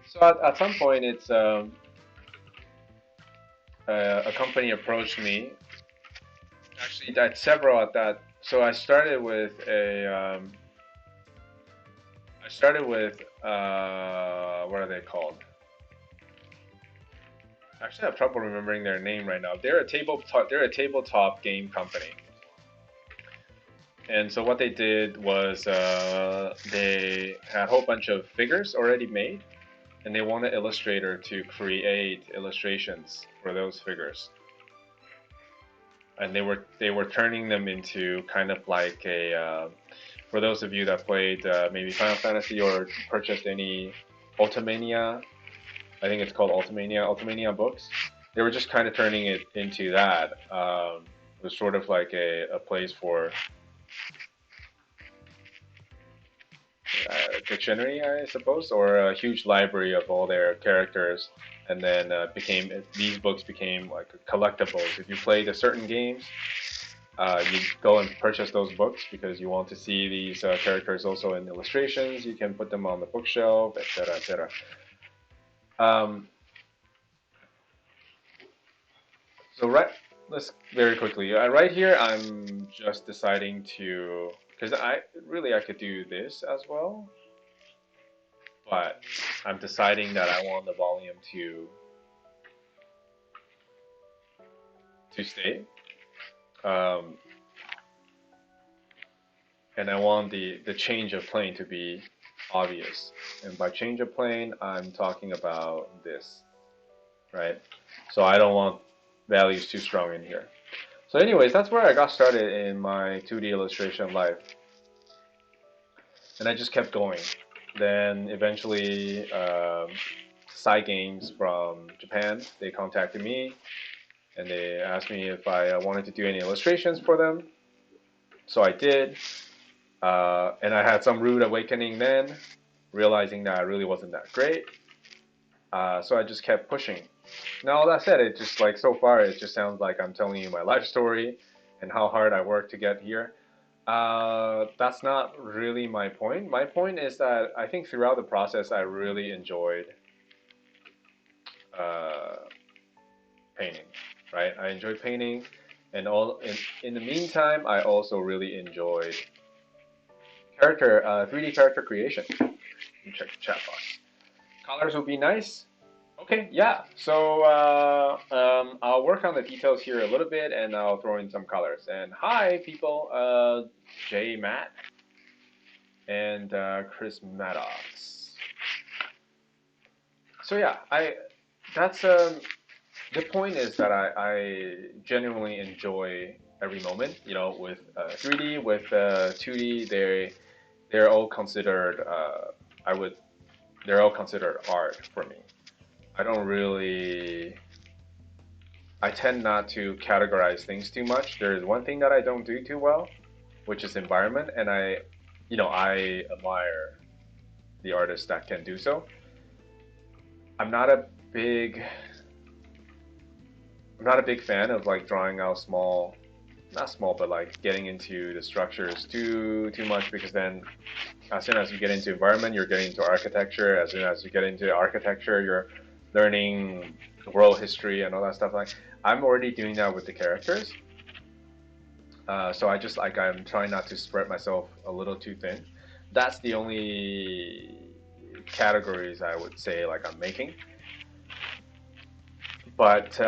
So at some point, it's a company approached me. Actually, at several at that. So I started with what are they called? Actually, I have trouble remembering their name right now. They're a tabletop game company. And so what they did was they had a whole bunch of figures already made, and they wanted Illustrator to create illustrations for those figures. And they were turning them into kind of like a for those of you that played maybe Final Fantasy or purchased any Ultimania, I think it's called Ultimania books. They were just kind of turning it into that. It was sort of like a place for a dictionary, I suppose, or a huge library of all their characters. And then these books became like collectibles. If you played a certain games, you go and purchase those books because you want to see these characters also in illustrations. You can put them on the bookshelf, etc., etc. So let's very quickly. Right here, I'm just deciding to, because I could do this as well, but I'm deciding that I want the volume to stay, um, and I want the change of plane to be obvious. And by change of plane, I'm talking about this, right? So I don't want values too strong in here. So anyways, that's where I got started in my 2D illustration life. And I just kept going. Then eventually, Games from Japan, they contacted me, and they asked me if I wanted to do any illustrations for them. So I did, and I had some rude awakening then, realizing that I really wasn't that great. So I just kept pushing. Now, all that said, it just like so far, it just sounds like I'm telling you my life story and how hard I worked to get here. That's not really my point. My point is that I think throughout the process, I really enjoyed painting. Right? I enjoyed painting, and in the meantime, I also really enjoyed 3D character creation. Let me check the chat box. Colors would be nice. Okay, yeah. So I'll work on the details here a little bit, and I'll throw in some colors. And hi, people. J Matt and Chris Maddox. So yeah, that's The point is that I genuinely enjoy every moment. You know, with 3D, with 2D, they're all considered. I would. They're all considered art for me. I don't really. I tend not to categorize things too much. There is one thing that I don't do too well, which is environment, and I admire the artists that can do so. I'm not a big I'm not a big fan of like drawing out small, not small, but like getting into the structures too much, because then as soon as you get into environment, you're getting into architecture. As soon as you get into architecture, you're learning world history and all that stuff. Like I'm already doing that with the characters, so I just like I'm trying not to spread myself a little too thin. That's the only categories I would say like I'm making. But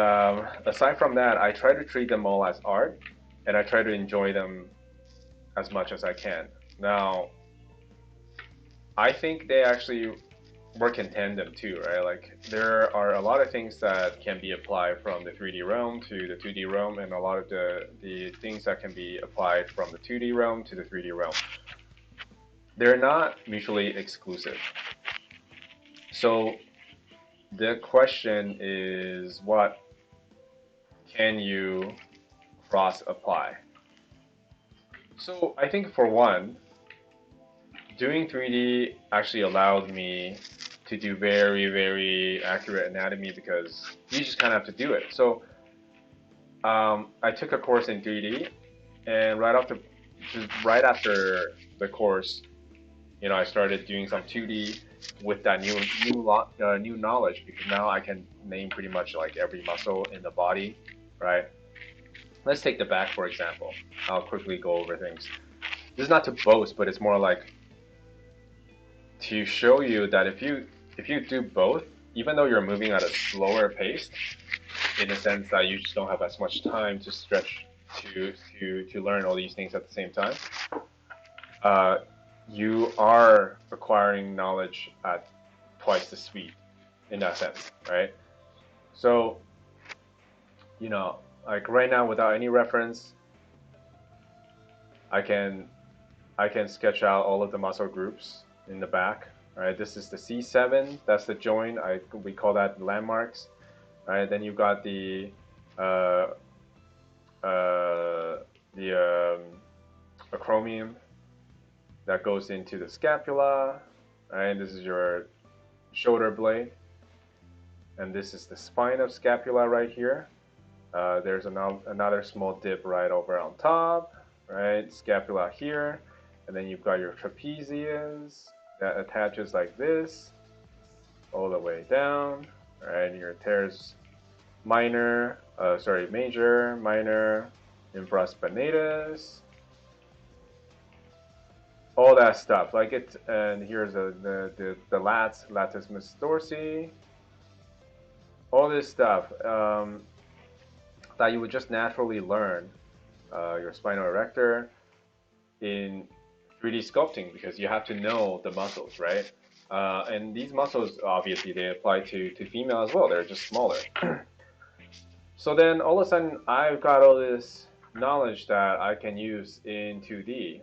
aside from that, I try to treat them all as art, and I try to enjoy them as much as I can. Now, I think they actually work in tandem too, right? Like there are a lot of things that can be applied from the 3D realm to the 2D realm, and a lot of the things that can be applied from the 2D realm to the 3D realm. They're not mutually exclusive. So the question is, what can you cross apply? So I think for one, doing 3D actually allowed me to do very, very accurate anatomy, because you just kind of have to do it. So I took a course in 3D, and right after the course, I started doing some 2D with that new knowledge, because now I can name pretty much like every muscle in the body, right? Let's take the back for example. I'll quickly go over things. This is not to boast, but it's more like to show you that if you do both, even though you're moving at a slower pace, in the sense that you just don't have as much time to stretch to learn all these things at the same time, you are acquiring knowledge at twice the speed in that sense, right? So, like right now without any reference, I can sketch out all of the muscle groups in the back. Right, this is the C7. That's the joint. We call that landmarks. Right, then you've got the acromion that goes into the scapula. Right, this is your shoulder blade, and this is the spine of scapula right here. There's another small dip right over on top. Right, scapula here, and then you've got your trapezius that attaches like this all the way down. Right, your teres major, minor, infraspinatus, all that stuff. Like it, and here's the latissimus dorsi, all this stuff that you would just naturally learn. Your spinal erector in 3D sculpting, because you have to know the muscles, right? And these muscles, obviously, they apply to female as well. They're just smaller. So then all of a sudden, I've got all this knowledge that I can use in 2D.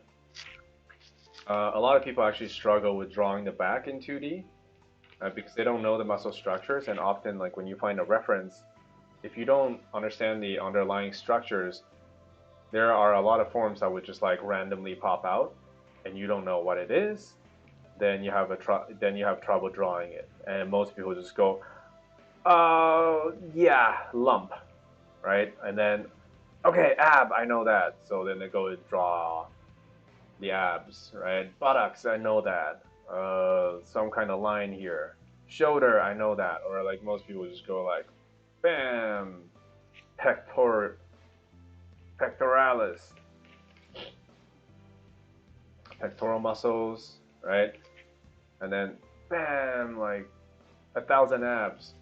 A lot of people actually struggle with drawing the back in 2D because they don't know the muscle structures, and often, like when you find a reference, if you don't understand the underlying structures, there are a lot of forms that would just like randomly pop out, and you don't know what it is. Then you have trouble drawing it, and most people just go, "Oh yeah, lump," right? And then, okay, ab, I know that. So then they go and draw the abs, right? Buttocks, I know that. Some kind of line here. Shoulder, I know that. Or like most people just go like, bam, pectoralis, pectoral muscles, right? And then bam, like 1,000 abs.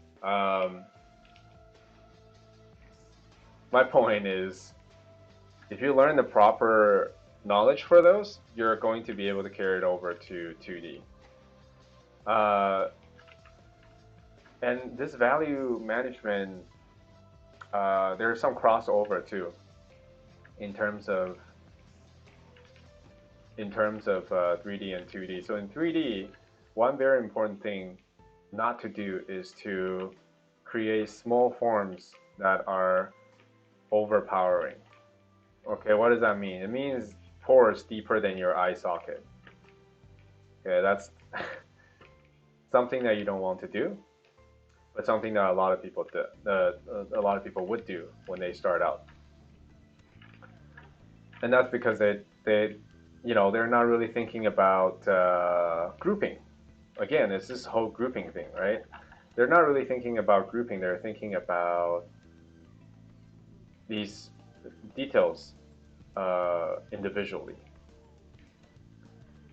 My point is, if you learn the proper knowledge for those, you're going to be able to carry it over to 2D. And this value management there's some crossover too in terms of 3D and 2D. So in 3D, one very important thing not to do is to create small forms that are overpowering. Okay, what does that mean? It means pores deeper than your eye socket. Okay, that's something that you don't want to do, but something that a lot of people do. A lot of people would do when they start out, and that's because they're not really thinking about grouping. Again, it's this whole grouping thing, right? They're not really thinking about grouping. They're thinking about these details individually.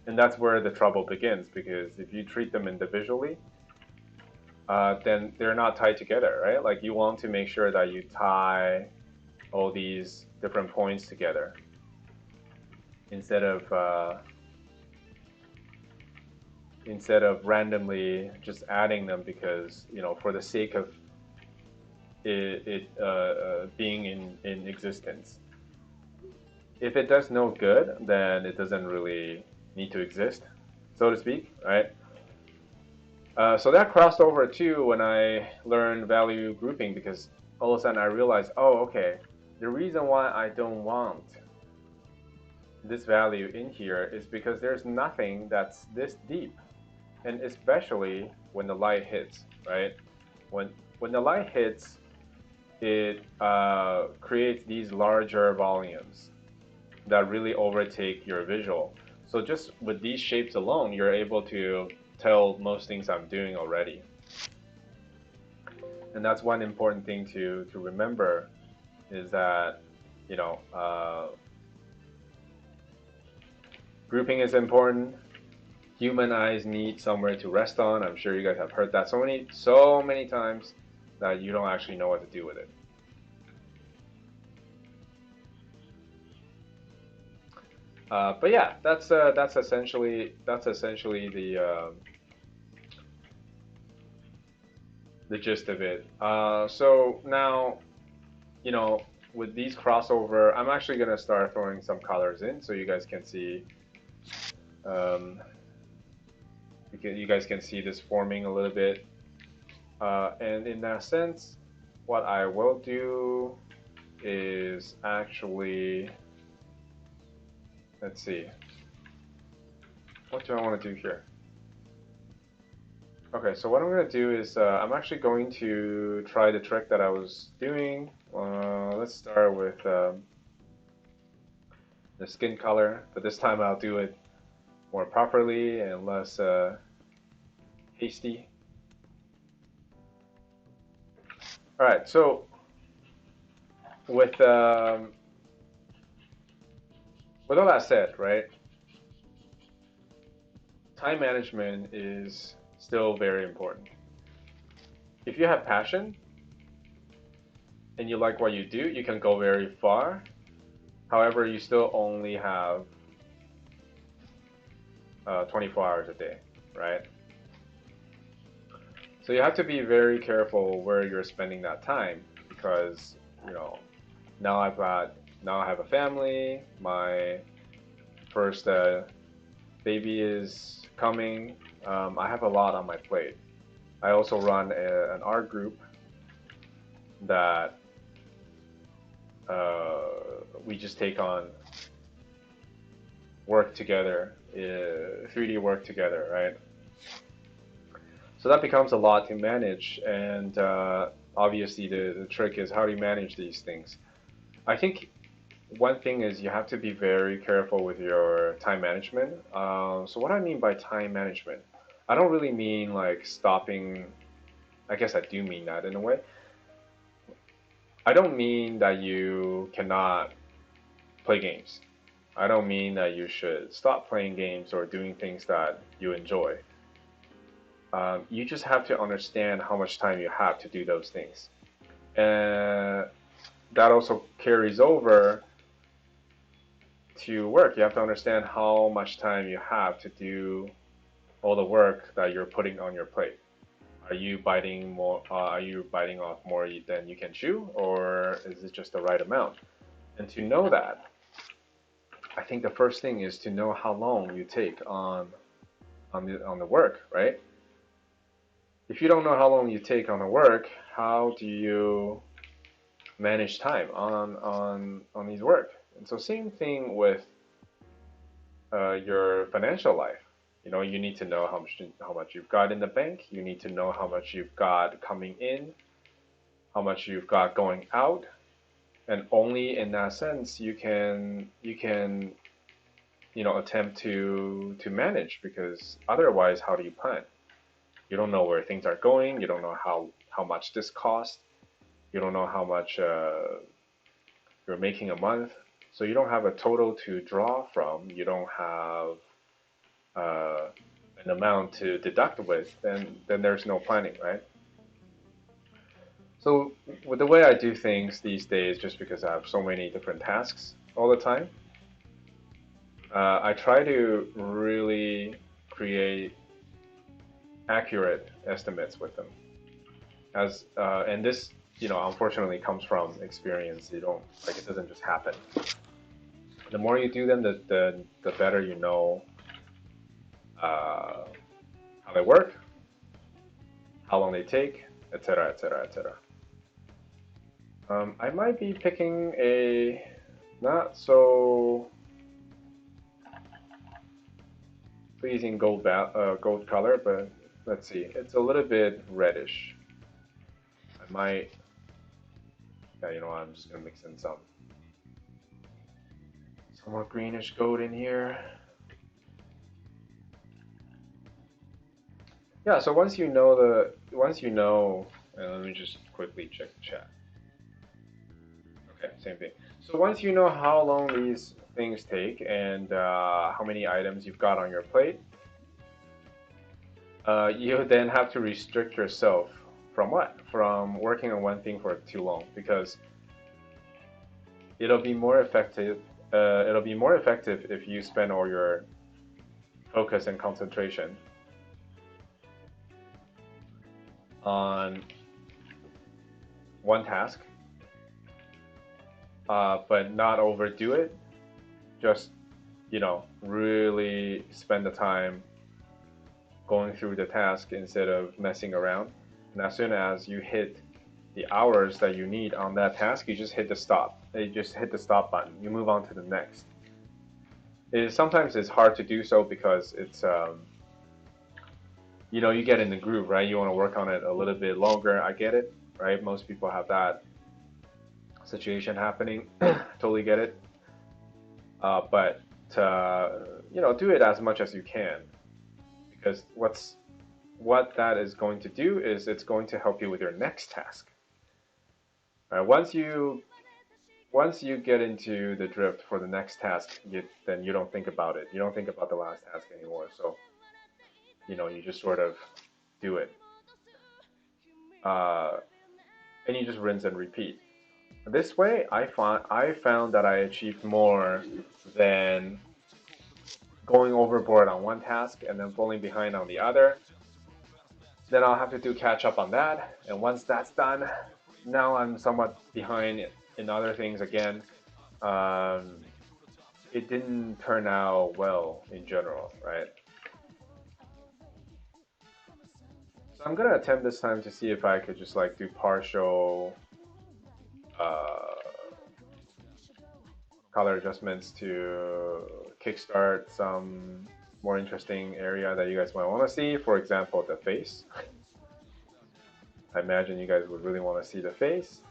And that's where the trouble begins, because if you treat them individually, then they're not tied together, right? Like, you want to make sure that you tie all these different points together instead of randomly just adding them because, for the sake of it being in existence. If it does no good, then it doesn't really need to exist, so to speak, right? So that crossed over too when I learned value grouping, because all of a sudden I realized, oh, okay, the reason why I don't want this value in here is because there's nothing that's this deep, and especially when the light hits, right? When the light hits, it creates these larger volumes that really overtake your visual. So just with these shapes alone, you're able to tell most things I'm doing already. And that's one important thing to remember, is that, grouping is important. Human eyes need somewhere to rest on. I'm sure you guys have heard that so many times that you don't actually know what to do with it. But yeah, that's essentially the gist of it. So now, with these crossover, I'm actually gonna start throwing some colors in so you guys can see. You guys can see this forming a little bit, and in that sense, what I will do is actually, let's see, what do I want to do here? Okay, so what I'm going to do is I'm actually going to try the trick that I was doing. Let's start with the skin color, but this time I'll do it more properly and less hasty. Alright, so with all that said, right, time management is still very important. If you have passion and you like what you do, you can go very far. However, you still only have 24 hours a day, right? So you have to be very careful where you're spending that time, because now I have a family. My first baby is coming. I have a lot on my plate. I also run an art group that we just take on work together, 3D work together, right? So that becomes a lot to manage, and obviously the trick is, how do you manage these things? I think one thing is you have to be very careful with your time management. So what I mean by time management, I don't really mean like stopping. I guess I do mean that in a way. I don't mean that you cannot play games. I don't mean that you should stop playing games or doing things that you enjoy. You just have to understand how much time you have to do those things. And that also carries over to work. You have to understand how much time you have to do all the work that you're putting on your plate. Are you biting more? Are you biting off more than you can chew, or is it just the right amount? And to know that, I think the first thing is to know how long you take on the work, right? If you don't know how long you take on the work, how do you manage time on these work? And so same thing with your financial life. You know, you need to know how much you've got in the bank. You need to know how much you've got coming in, how much you've got going out, and only in that sense you can attempt to manage, because otherwise, how do you plan? You don't know where things are going. You don't know how much this costs. You don't know how much you're making a month. So you don't have a total to draw from. You don't have uh, an amount to deduct with. Then there's no planning, right? So with the way I do things these days, just because I have so many different tasks all the time, I try to really create accurate estimates with them. And this, unfortunately comes from experience. You don't like it doesn't just happen. The more you do them, the better you know how they work, how long they take, etc., etc., etc. I might be picking a not so pleasing gold color, but let's see. It's a little bit reddish. I might, yeah, I'm just gonna mix in some more greenish gold in here. Yeah, so once you know, let me just quickly check the chat. Okay, same thing. So once you know how long these things take and how many items you've got on your plate, you then have to restrict yourself from what? From working on one thing for too long, because it'll be more effective. It'll be more effective if you spend all your focus and concentration on one task, but not overdo it. Just, really spend the time going through the task instead of messing around. And as soon as you hit the hours that you need on that task, you just hit the stop. You just hit the stop button. You move on to the next. Sometimes it's hard to do so because it's, you get in the groove, right? You want to work on it a little bit longer. I get it, right? Most people have that situation happening. Totally get it. But do it as much as you can, because what that is going to do is it's going to help you with your next task. Right? Once you get into the drift for the next task, then you don't think about it. You don't think about the last task anymore. So you just sort of do it, and you just rinse and repeat. This way, I found that I achieved more than going overboard on one task and then falling behind on the other. Then I'll have to do catch up on that, and once that's done, now I'm somewhat behind in other things again. It didn't turn out well in general, right? So I'm gonna attempt this time to see if I could just do partial color adjustments to kickstart some more interesting area that you guys might want to see. For example, the face. I imagine you guys would really want to see the face.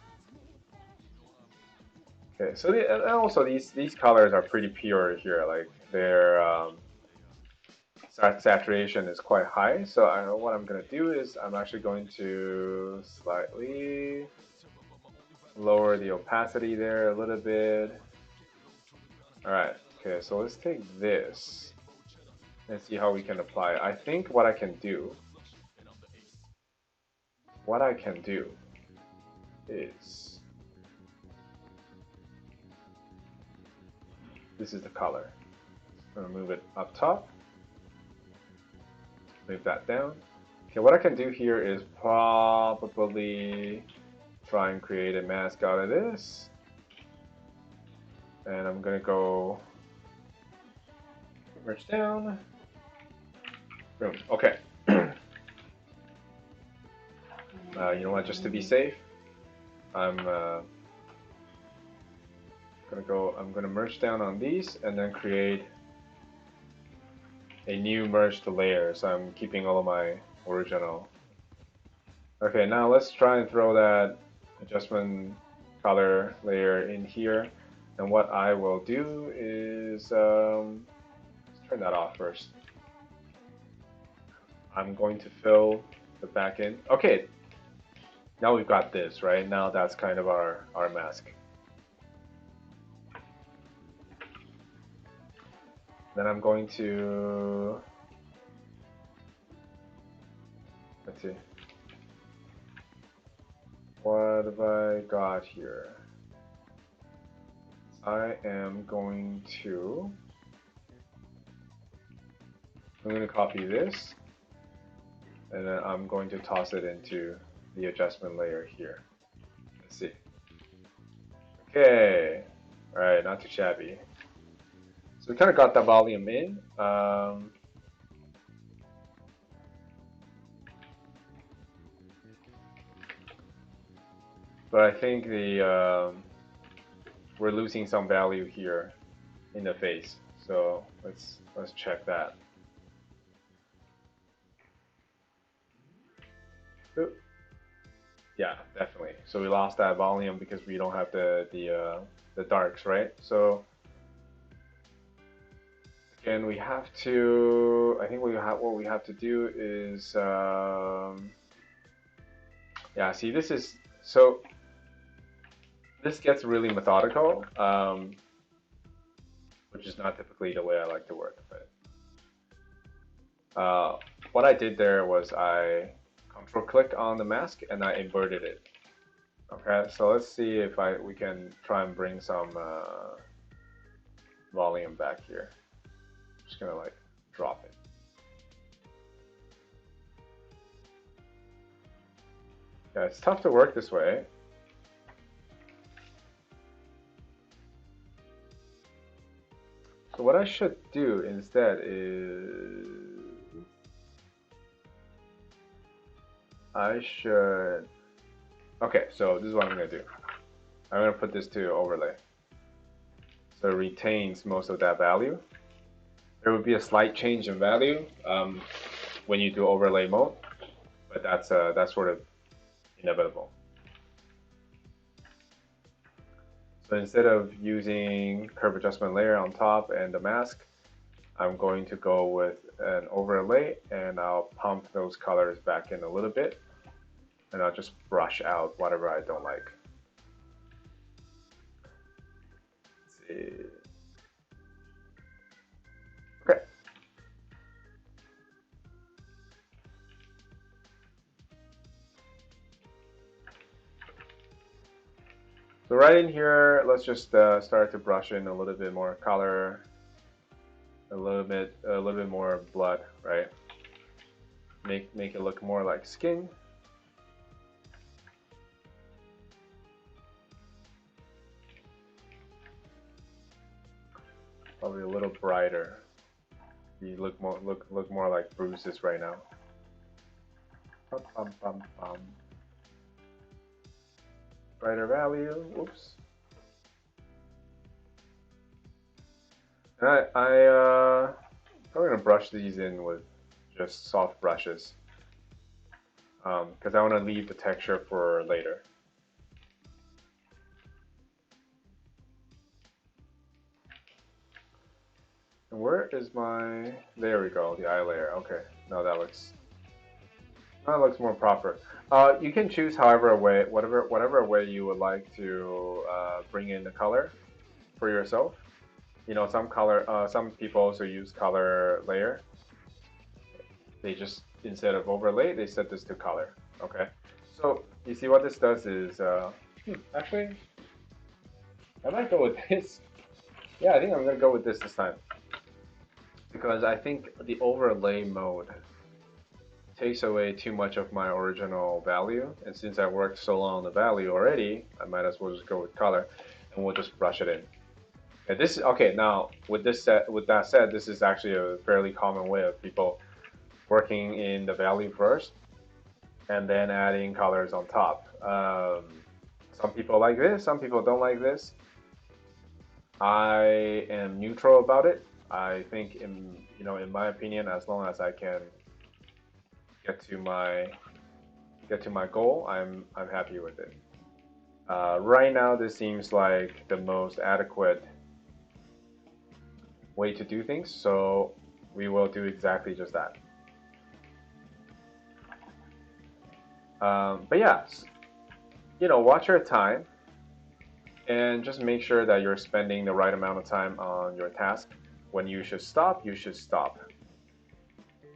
Okay, so and also these colors are pretty pure here. Like their saturation is quite high. So I know what I'm gonna do is I'm actually going to slightly lower the opacity there a little bit. All right. Okay, so let's take this and see how we can apply it. I think what I can do is this is the color. I'm gonna move it up top, move that down, Okay, what I can do here is probably try and create a mask out of this. And I'm gonna go merge down. Boom. Okay. You know what? Just to be safe, I'm gonna merge down on these and then create a new merged layer. So I'm keeping all of my original. Okay, now let's try and throw that adjustment color layer in here. And what I will do is let's turn that off first. I'm going to fill the back end. Okay, now we've got this, right? Now that's kind of our mask. Then I'm going to, let's see, what have I got here? I'm going to copy this, and then I'm going to toss it into the adjustment layer here. Let's see. Okay, all right, not too shabby. So we kind of got the volume in. But I think we're losing some value here in the face. So let's check that. Oop. Yeah, definitely. So we lost that volume because we don't have the darks, right? So again, we have to. I think what we have to do is. Yeah. See, this is so. This gets really methodical, which is not typically the way I like to work. But what I did there was I control click on the mask and I inverted it. Okay, so let's see if we can try and bring some volume back here. Just gonna like drop it. Yeah, it's tough to work this way. So what I should do instead is okay, so this is what I'm gonna do. I'm gonna put this to overlay. So it retains most of that value. There would be a slight change in value when you do overlay mode, but that's sort of inevitable. So instead of using curve adjustment layer on top and the mask, I'm going to go with an overlay and I'll pump those colors back in a little bit and I'll just brush out whatever I don't like. Let's see. Okay. So right in here, let's just start to brush in a little bit more color, a little bit more blood, right? Make it look more like skin. Probably a little brighter. You look more like bruises right now. Bum, bum, bum, bum. Brighter value. Whoops. And I'm gonna brush these in with just soft brushes because I want to leave the texture for later. And where is my? There we go. The eye layer. Okay. Now that looks more proper. You can choose however way, whatever way you would like to bring in the color for yourself. You know, some people also use color layer. They just, instead of overlay, they set this to color. Okay. So you see what this does is, actually, I might go with this. Yeah, I think I'm gonna go with this time because I think the overlay mode takes away too much of my original value. And since I worked so long on the value already, I might as well just go with color, and we'll just brush it in. And this okay. Now, with that said, this is actually a fairly common way of people working in the value first, and then adding colors on top. Some people like this. Some people don't like this. I am neutral about it. I think, in my opinion, as long as I can get to my goal, I'm happy with it. Right now, this seems like the most adequate way to do things, so we will do exactly just that. But yeah, watch your time and just make sure that you're spending the right amount of time on your task. When you should stop, you should stop.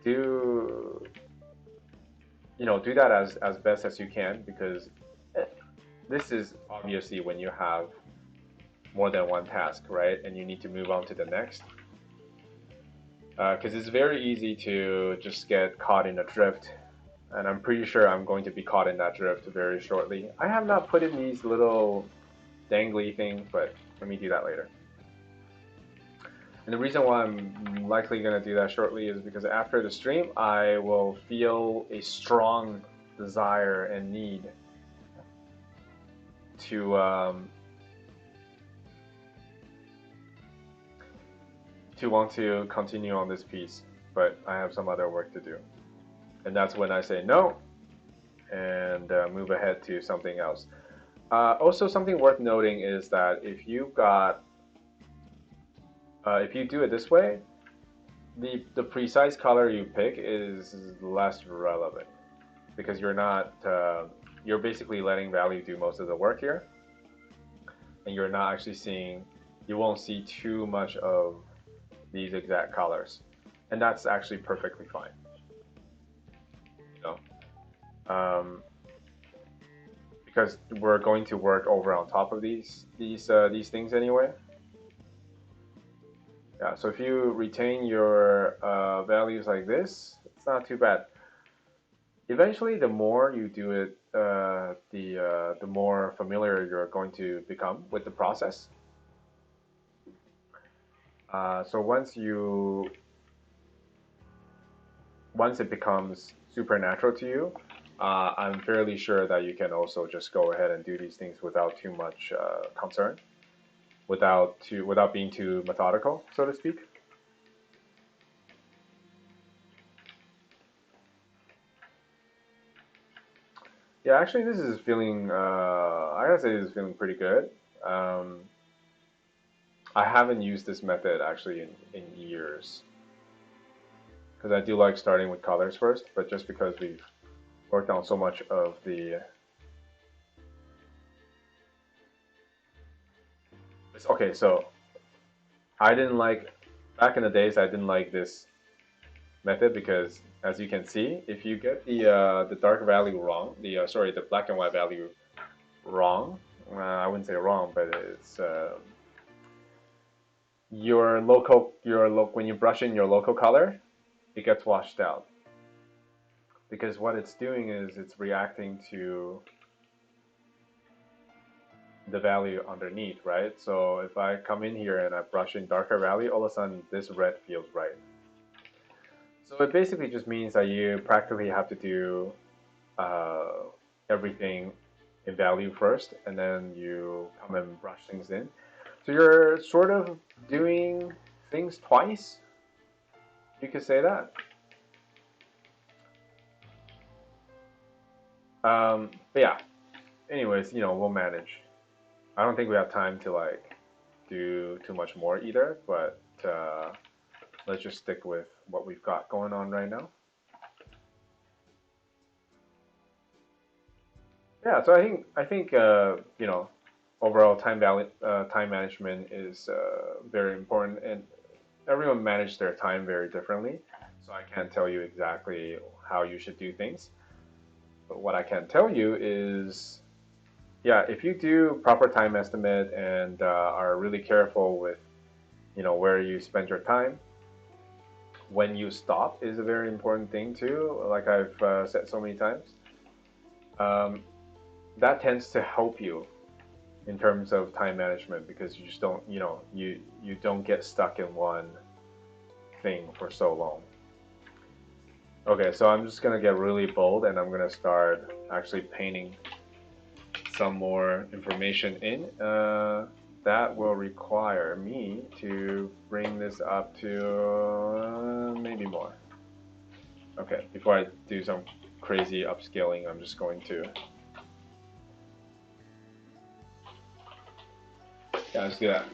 Do that as best as you can, because this is obviously when you have more than one task, right? And you need to move on to the next. Because it's very easy to just get caught in a drift. And I'm pretty sure I'm going to be caught in that drift very shortly. I have not put in these little dangly things, but let me do that later. And the reason why I'm likely going to do that shortly is because after the stream, I will feel a strong desire and need to want to continue on this piece, but I have some other work to do. And that's when I say no and move ahead to something else. Also, something worth noting is that if you do it this way, the precise color you pick is less relevant, because you're basically letting value do most of the work here, and you're not actually you won't see too much of these exact colors, and that's actually perfectly fine. Because we're going to work over on top of these things anyway. Yeah, so if you retain your values like this, it's not too bad. Eventually, the more you do it, the more familiar you're going to become with the process. So once it becomes supernatural to you, I'm fairly sure that you can also just go ahead and do these things without too much concern, without being too methodical, so to speak. Yeah, actually, this is feeling. I gotta say, this is feeling pretty good. I haven't used this method actually in years, because I do like starting with colors first, but just because we've worked on so much of the. Okay, so I didn't like, back in the days, I didn't like this method because, as you can see, if you get the dark value wrong, the black and white value wrong, I wouldn't say wrong, but it's when you brush in your local color, it gets washed out, because what it's doing is it's reacting to the value underneath, right? So if I come in here and I brush in darker value, all of a sudden this red feels right. So it basically just means that you practically have to do everything in value first, and then you come and brush things in. So you're sort of doing things twice. You could say that. But yeah. Anyways, we'll manage. I don't think we have time to do too much more either, but let's just stick with what we've got going on right now. Yeah, so I think overall time management is very important, and everyone manages their time very differently. So I can't tell you exactly how you should do things. But what I can tell you is, yeah, if you do proper time estimate and are really careful with, where you spend your time, when you stop is a very important thing too, like I've said so many times. That tends to help you in terms of time management, because you just don't, you don't get stuck in one thing for so long. Okay, so I'm just gonna get really bold and I'm gonna start actually painting some more information in. That will require me to bring this up to maybe more. Okay, before I do some crazy upscaling, I'm just going to... Yeah, let's do that.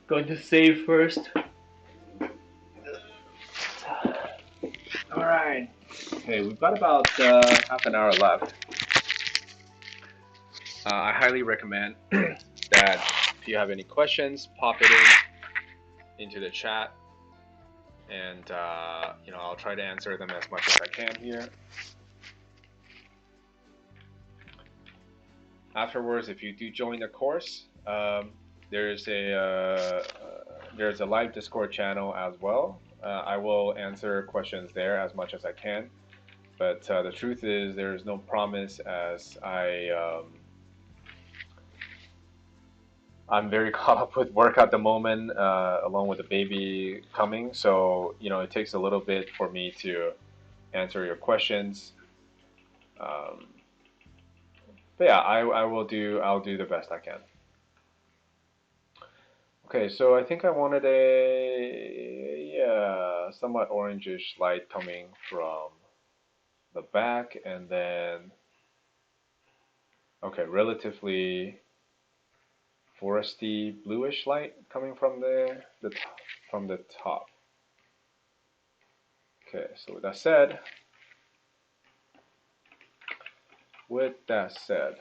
Going to save first. Alright. Okay, we've got about half an hour left. I highly recommend that if you have any questions, pop it into the chat, and I'll try to answer them as much as I can here. Afterwards, if you do join the course, there's a live Discord channel as well. I will answer questions there as much as I can, but the truth is there's no promise, as I'm very caught up with work at the moment, along with the baby coming. So, it takes a little bit for me to answer your questions. But yeah, I'll do the best I can. Okay, so I think I wanted a somewhat orangish light coming from the back, and then, okay, relatively foresty bluish light coming from the top. Okay, so with that said,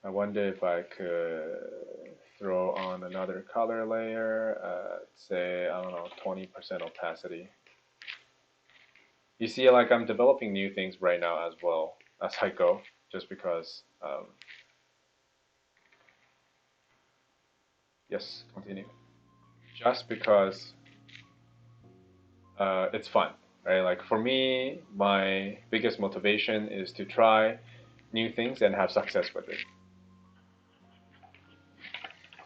I wonder if I could throw on another color layer, say, I don't know, 20% opacity. You see, like, I'm developing new things right now as well as I go, just because, yes, continue. Just because it's fun, right? Like, for me, my biggest motivation is to try new things and have success with it.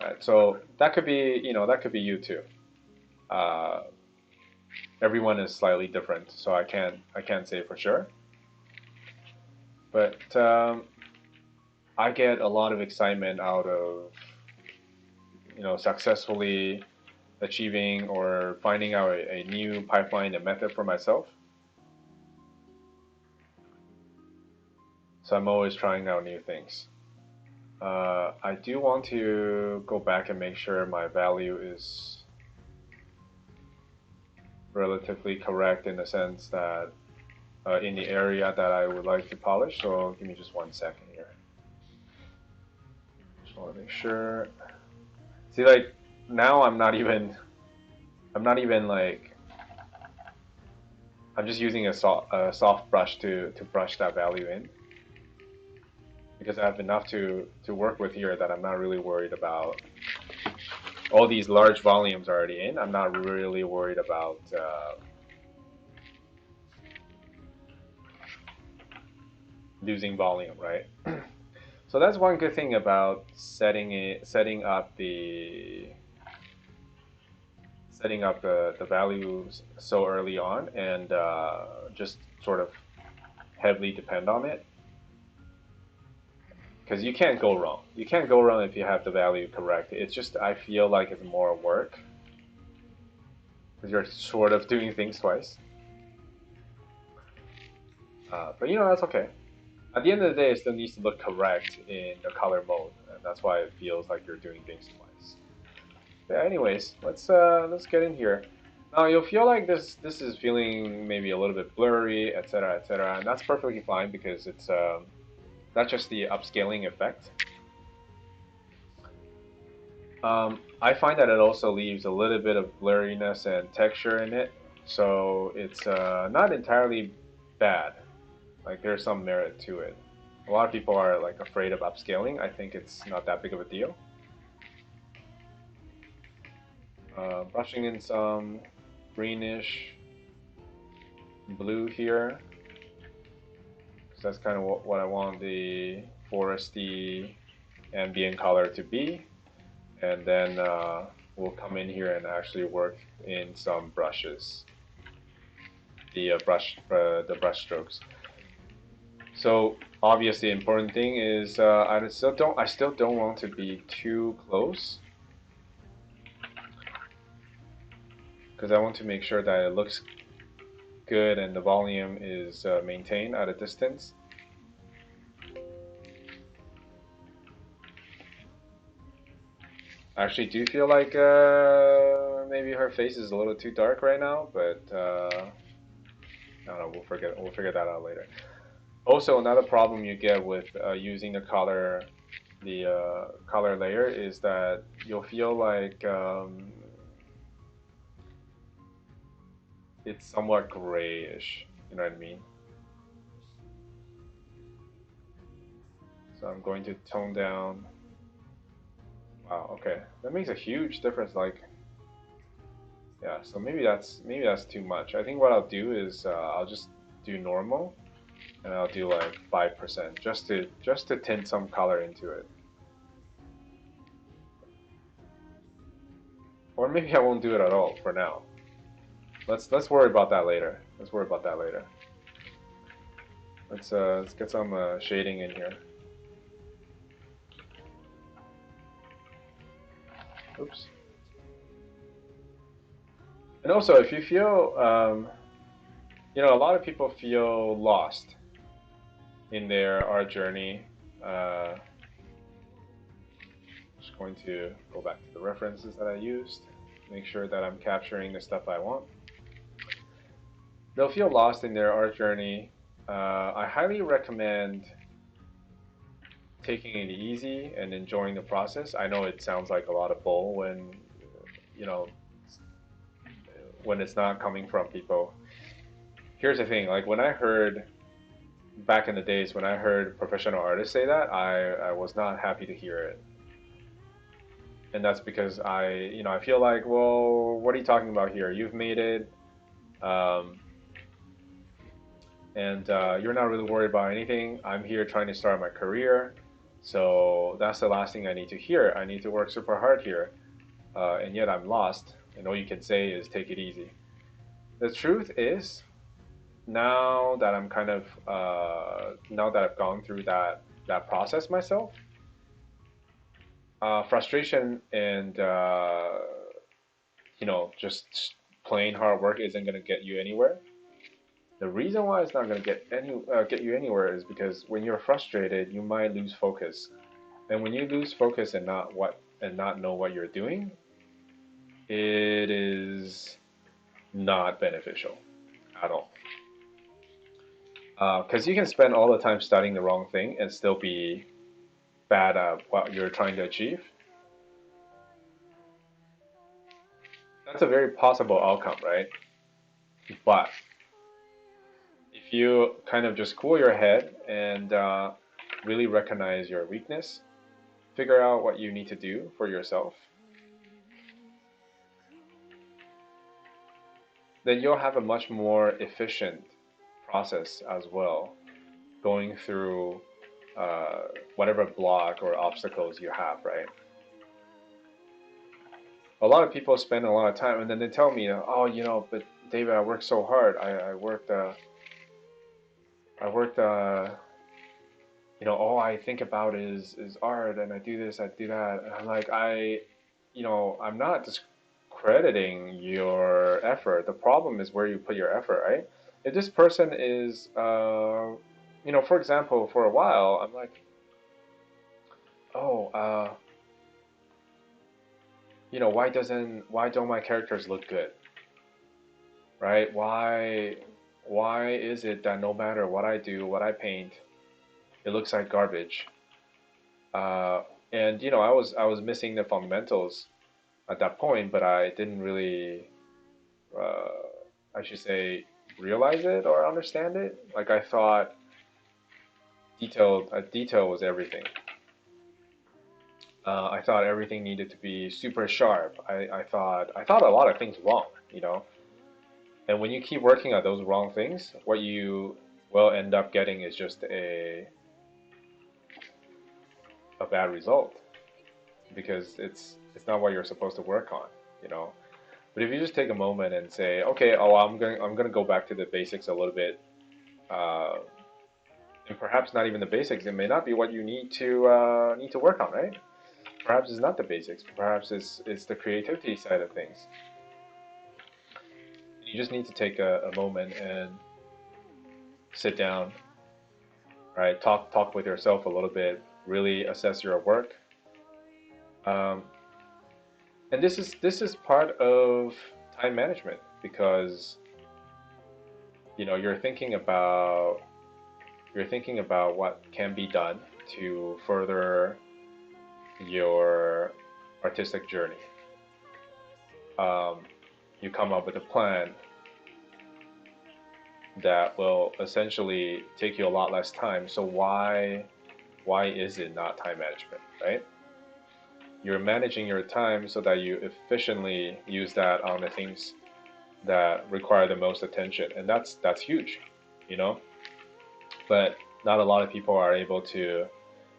Right, so that could be, you too. Everyone is slightly different, so I can't say for sure. But I get a lot of excitement out of, successfully achieving or finding out a new pipeline and method for myself. So I'm always trying out new things. I do want to go back and make sure my value is relatively correct, in the sense that in the area that I would like to polish. So give me just 1 second here. Just want to make sure. See, like, now I'm not even like, I'm just using a soft brush to brush that value in, because I have enough to work with here that I'm not really worried about all these large volumes already in. I'm not really worried about losing volume, right? So that's one good thing about setting up the values so early on, and just sort of heavily depend on it. Because you can't go wrong. You can't go wrong if you have the value correct. It's just, I feel like it's more work, because you're sort of doing things twice. But that's okay. At the end of the day, it still needs to look correct in the color mode, and that's why it feels like you're doing things twice. Yeah. Anyways, let's get in here. Now you'll feel like this is feeling maybe a little bit blurry, etc., etc., and that's perfectly fine, because it's not just the upscaling effect. I find that it also leaves a little bit of blurriness and texture in it, so it's not entirely bad. Like, there's some merit to it. A lot of people are like afraid of upscaling. I think it's not that big of a deal. Brushing in some greenish blue here, because that's kind of what I want the foresty ambient color to be. And then we'll come in here and actually work in some brushes, the brush strokes. So obviously, important thing is I still don't want to be too close, because I want to make sure that it looks good and the volume is maintained at a distance. I actually do feel like maybe her face is a little too dark right now, but I don't know. We'll figure that out later. Also, another problem you get with using the color layer is that you'll feel like it's somewhat grayish. You know what I mean? So I'm going to tone down. Wow. Okay, that makes a huge difference. Like, yeah. So maybe that's too much. I think what I'll do is I'll just do normal, and I'll do like 5% just to tint some color into it. Or maybe I won't do it at all for now. Let's worry about that later. Let's worry about that later. Let's get some shading in here. Oops. And also, if you feel, a lot of people feel lost in their art journey. Just going to go back to the references that I used. Make sure that I'm capturing the stuff I want. They'll feel lost in their art journey. I highly recommend taking it easy and enjoying the process. I know it sounds like a lot of bull when it's not coming from people. Here's the thing, like when I heard back in the days when I heard professional artists say that, I was not happy to hear it. And that's because I feel like, well, what are you talking about here? You've made it, and you're not really worried about anything. I'm here trying to start my career, so that's the last thing I need to hear. I need to work super hard here, and yet I'm lost, and all you can say is take it easy. The truth is, now that I'm kind of now that I've gone through that process myself, frustration and just plain hard work isn't going to get you anywhere. The reason why it's not going to get you anywhere is because when you're frustrated, you might lose focus, and when you lose focus and not know what you're doing, it is not beneficial at all. Because you can spend all the time studying the wrong thing and still be bad at what you're trying to achieve. That's a very possible outcome, right? But if you kind of just cool your head and really recognize your weakness, figure out what you need to do for yourself, then you'll have a much more efficient process as well, going through whatever block or obstacles you have, right? A lot of people spend a lot of time and then they tell me, oh, but David, I worked so hard. I worked, all I think about is art, and I do this, I do that. And I'm like, I'm not discrediting your effort. The problem is where you put your effort, right? If this person is, for example, for a while, I'm like, oh, why don't my characters look good, right? Why is it that no matter what I do, what I paint, it looks like garbage? And I was missing the fundamentals at that point, but I didn't really, I should say, realize it or understand it. Like I thought detail was everything. I thought everything needed to be super sharp. I thought a lot of things wrong, you know. And when you keep working on those wrong things, what you will end up getting is just a bad result because it's not what you're supposed to work on, you know. But if you just take a moment and say, okay, oh, I'm gonna go back to the basics a little bit, uh, and perhaps not even the basics. It may not be what you need to work on, right? Perhaps it's not the basics. Perhaps it's the creativity side of things. You just need to take a moment and sit down, right? Talk with yourself a little bit. Really assess your work. Um, and this is part of time management because you know you're thinking about what can be done to further your artistic journey. Um, you come up with a plan that will essentially take you a lot less time. So why is it not time management, right? You're managing your time so that you efficiently use that on the things that require the most attention, and that's huge, you know. But not a lot of people are able to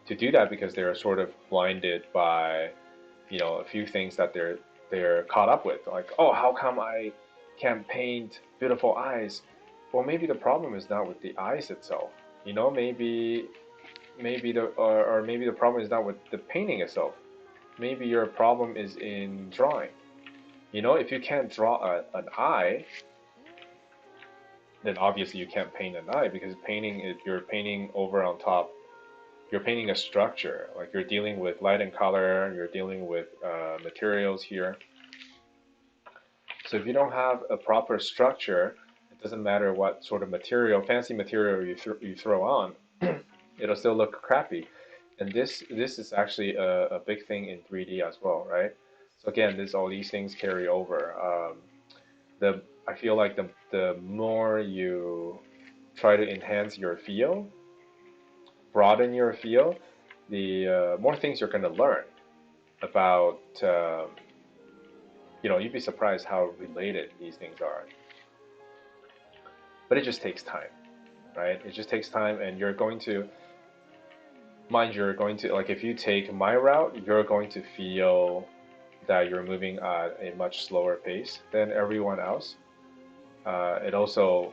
do that because they're sort of blinded by you know a few things that they're caught up with, like, oh, how come I can't paint beautiful eyes? Well, maybe the problem is not with the eyes itself, you know. Maybe or maybe the problem is not with the painting itself. Maybe your problem is in drawing. You know, if you can't draw an eye, then obviously you can't paint an eye because painting it, you're painting over on top. You're painting a structure, like you're dealing with light and color. You're dealing with materials here. So if you don't have a proper structure, it doesn't matter what sort of material, fancy material you throw on, it'll still look crappy. And this is actually a big thing in 3D as well, right? So again, this all these things carry over. The I feel like the more you try to enhance your field, broaden your field, the more things you're going to learn about. You know, you'd be surprised how related these things are. But it just takes time, right? It just takes time, and you're going to, mind you, you're going to, like, if you take my route, you're going to feel that you're moving at a much slower pace than everyone else. It also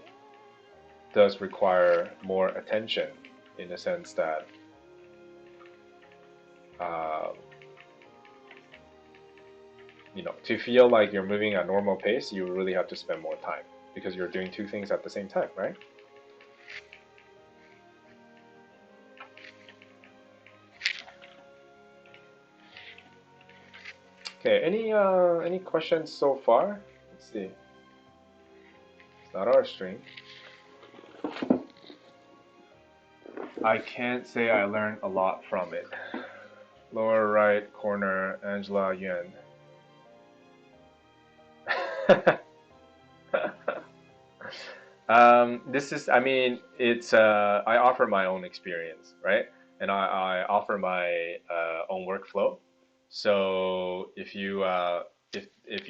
does require more attention in the sense that uh, you know, to feel like you're moving at normal pace, you really have to spend more time because you're doing two things at the same time, right? Okay, any questions so far? Let's see. It's not our stream. I can't say I learned a lot from it. Lower right corner, Angela Yuan. This is, I mean, it's, I offer my own experience, right? And I offer my own workflow. So if you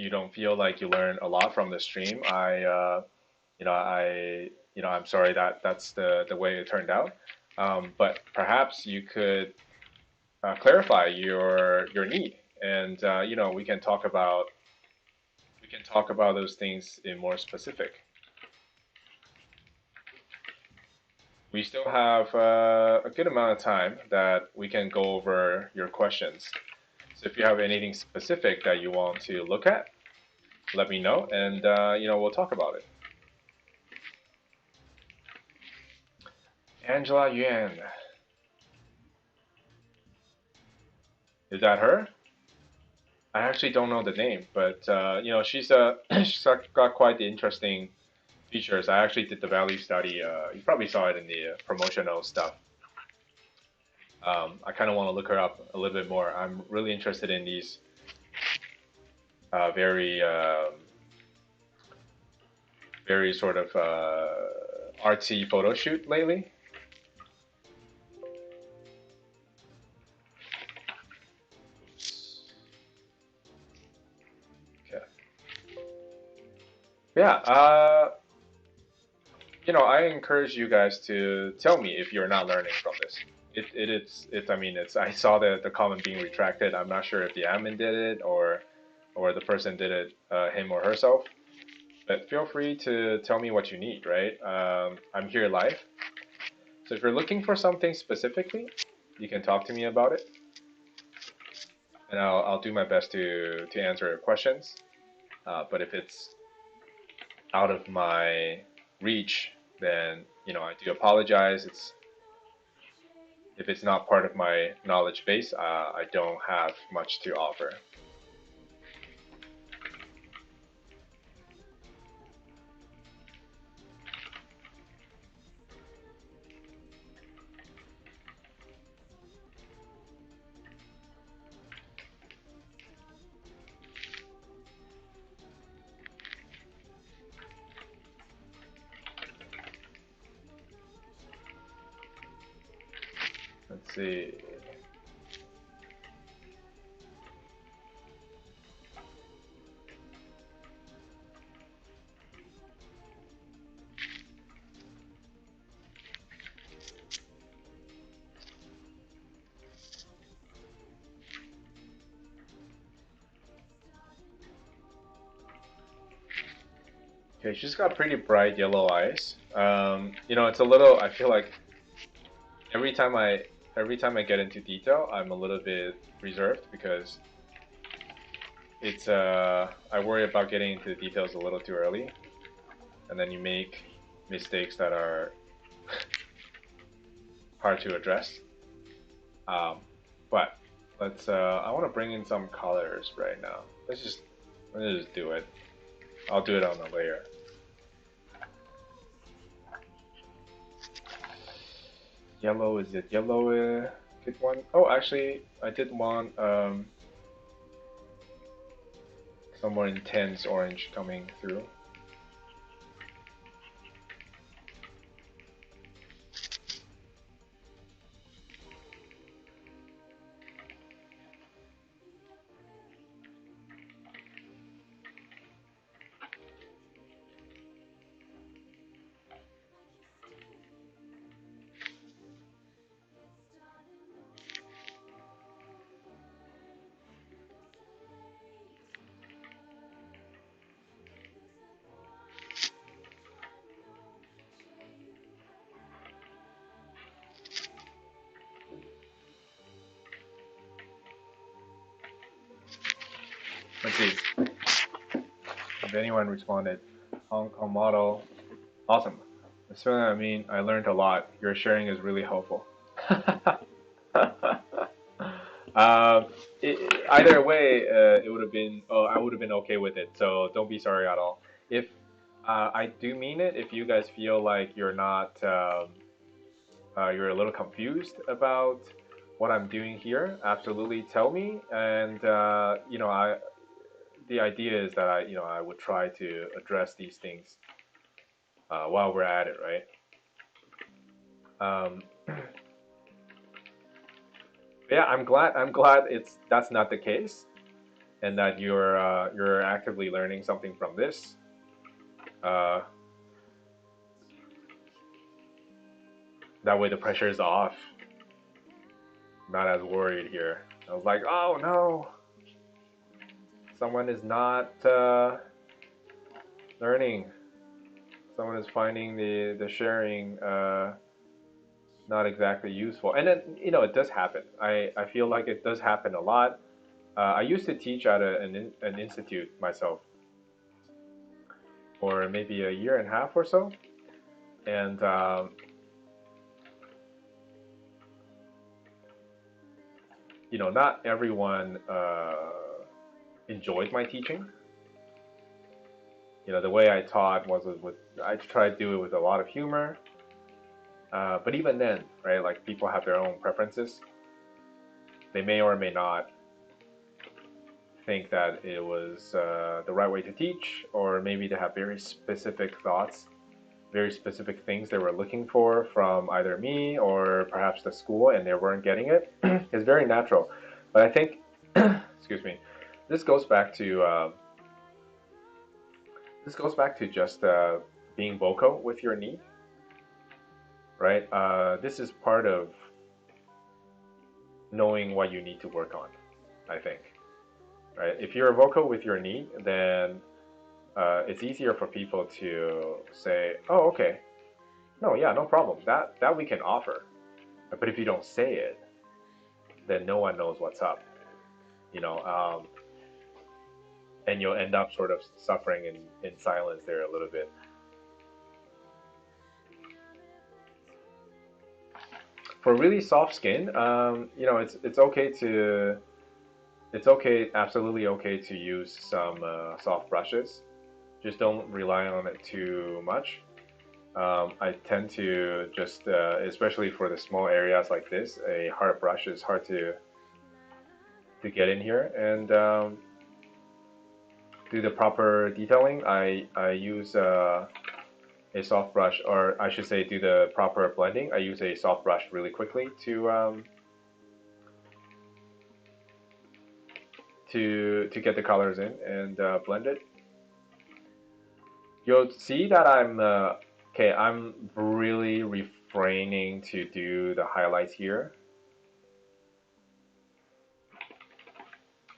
don't feel like you learn a lot from the stream, you know, I'm sorry that that's the way it turned out. But perhaps you could clarify your need, and you know, we can talk about those things in more specific. We still have a good amount of time that we can go over your questions. So if you have anything specific that you want to look at, let me know, and you know, we'll talk about it. Angela Yuan, is that her? I actually don't know the name, but you know, she's got quite the interesting features. I actually did the value study. You probably saw it in the promotional stuff. I kind of want to look her up a little bit more. I'm really interested in these very very sort of artsy photo shoot lately. Yeah, I encourage you guys to tell me if you're not learning from this. I mean, I saw the comment being retracted. I'm not sure if the admin did it or the person did it, him or herself. But feel free to tell me what you need, right? I'm here live. So if you're looking for something specifically, you can talk to me about it, and I'll do my best to answer your questions. But if it's out of my reach, then I do apologize. If it's not part of my knowledge base, I don't have much to offer. Let's see. Okay, she's got pretty bright yellow eyes. It's a little. I feel like every time I get into detail, I'm a little bit reserved because I worry about getting into the details a little too early, and then you make mistakes that are hard to address. But let's. I want to bring in some colors right now. Let's just do it. I'll do it on the layer. Yellow, is it yellow? Good one. Oh, actually, I did want some more intense orange coming through. Let's see if anyone responded. Hong Kong model. Awesome. I mean, I learned a lot. Your sharing is really helpful. um, Either way, it would have been. Oh, I would have been okay with it. So don't be sorry at all. If I do mean it, if you guys feel like you're not, you're a little confused about what I'm doing here, absolutely tell me. And the idea is that I would try to address these things while we're at it, right? Um, yeah, I'm glad that's not the case, and that you're actively learning something from this. Uh, that way the pressure is off. Not as worried here. I was like, oh no, someone is not learning. Someone is finding the sharing not exactly useful. And then it does happen. I feel like it does happen a lot. I used to teach at an institute myself for maybe a year and a half or so, and not everyone enjoyed my teaching. The way I taught was with I tried to do it with a lot of humor. But even then, right, like people have their own preferences. They may or may not think that it was the right way to teach, or maybe they have very specific thoughts, very specific things they were looking for from either me or perhaps the school, and they weren't getting it. It's very natural. But I think, excuse me, this goes back to This goes back to just being vocal with your need, right? This is part of knowing what you need to work on, I think, right? If you're vocal with your need, then it's easier for people to say, "Oh, okay, no, yeah, no problem. That we can offer." But if you don't say it, then no one knows what's up, you know, and you'll end up sort of suffering in silence there a little bit. For really soft skin, it's absolutely okay to use some soft brushes. Just don't rely on it too much. I tend to just, especially for the small areas like this, a hard brush is hard to get in here and do the proper detailing. I use a soft brush, or I should say, do the proper blending. I use a soft brush really quickly to get the colors in and blend it. You'll see that I'm really refraining to do the highlights here.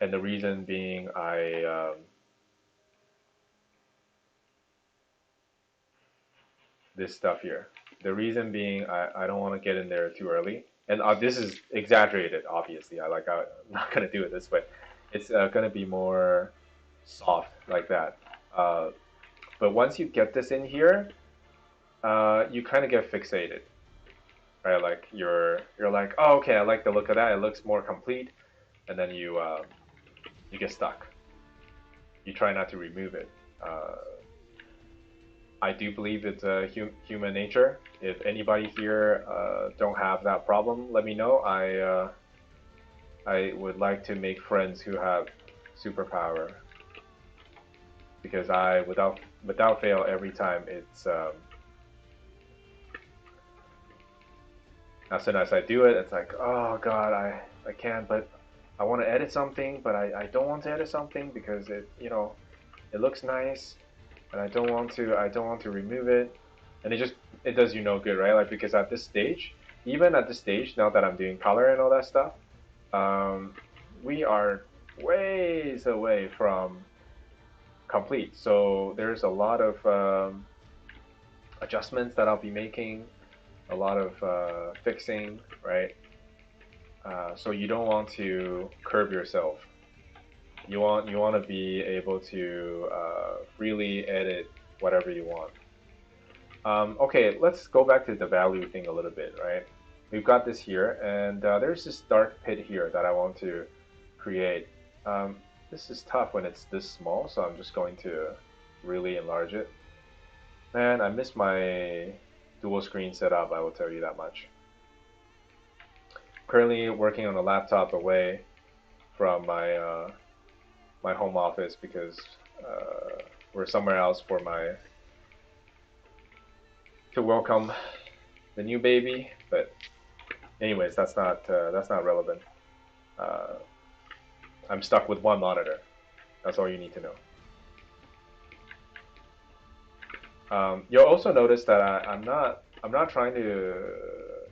And the reason being this stuff here. The reason being I don't want to get in there too early. And this is exaggerated, obviously. I'm not going to do it this way. It's going to be more soft like that. But once you get this in here, you kind of get fixated, right? Like you're like, oh, okay, I like the look of that. It looks more complete, and then you get stuck. You try not to remove it. I do believe it's human nature. If anybody here don't have that problem, let me know. I would like to make friends who have superpower, because without fail every time it's as soon as I do it, it's like, oh god, I can't, but I want to edit something, but I don't want to edit something because it looks nice, and I don't want to remove it, and it does you no good, right? Like, because at this stage, even at this stage, now that I'm doing color and all that stuff, we are ways away from complete. So there's a lot of adjustments that I'll be making, a lot of fixing, right? So you don't want to curb yourself. You want to be able to freely edit whatever you want. Okay, let's go back to the value thing a little bit, right? We've got this here, and there's this dark pit here that I want to create. This is tough when it's this small, so I'm just going to really enlarge it. Man, I miss my dual screen setup, I will tell you that much. Currently working on a laptop away from my home office because we're somewhere else to welcome the new baby. But anyways, that's not relevant. I'm stuck with one monitor. That's all you need to know. You'll also notice that I'm not trying to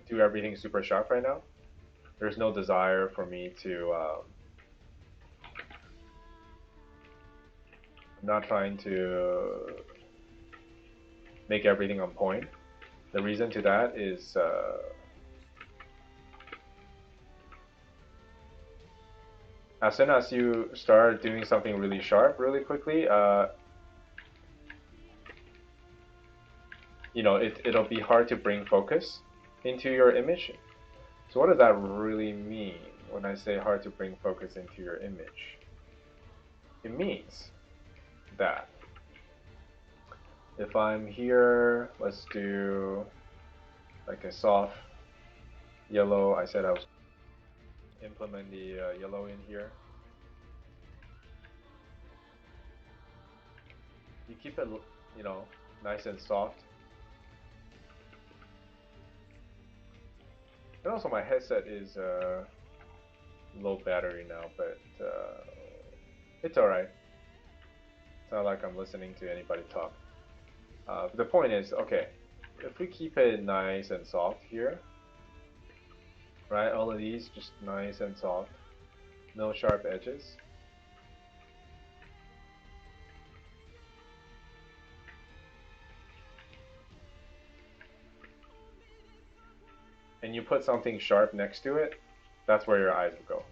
do everything super sharp right now. There's no desire for me to. I'm not trying to make everything on point. The reason to that is as soon as you start doing something really sharp really quickly, it'll be hard to bring focus into your image. So what does that really mean when I say hard to bring focus into your image? It means that if I'm here, let's do like a soft yellow. I said I was implement the yellow in here. You keep it, nice and soft. And also my headset is low battery now, but it's alright. not like I'm listening to anybody talk. The point is, okay, if we keep it nice and soft here, right? All of these just nice and soft, no sharp edges. And you put something sharp next to it, that's where your eyes will go.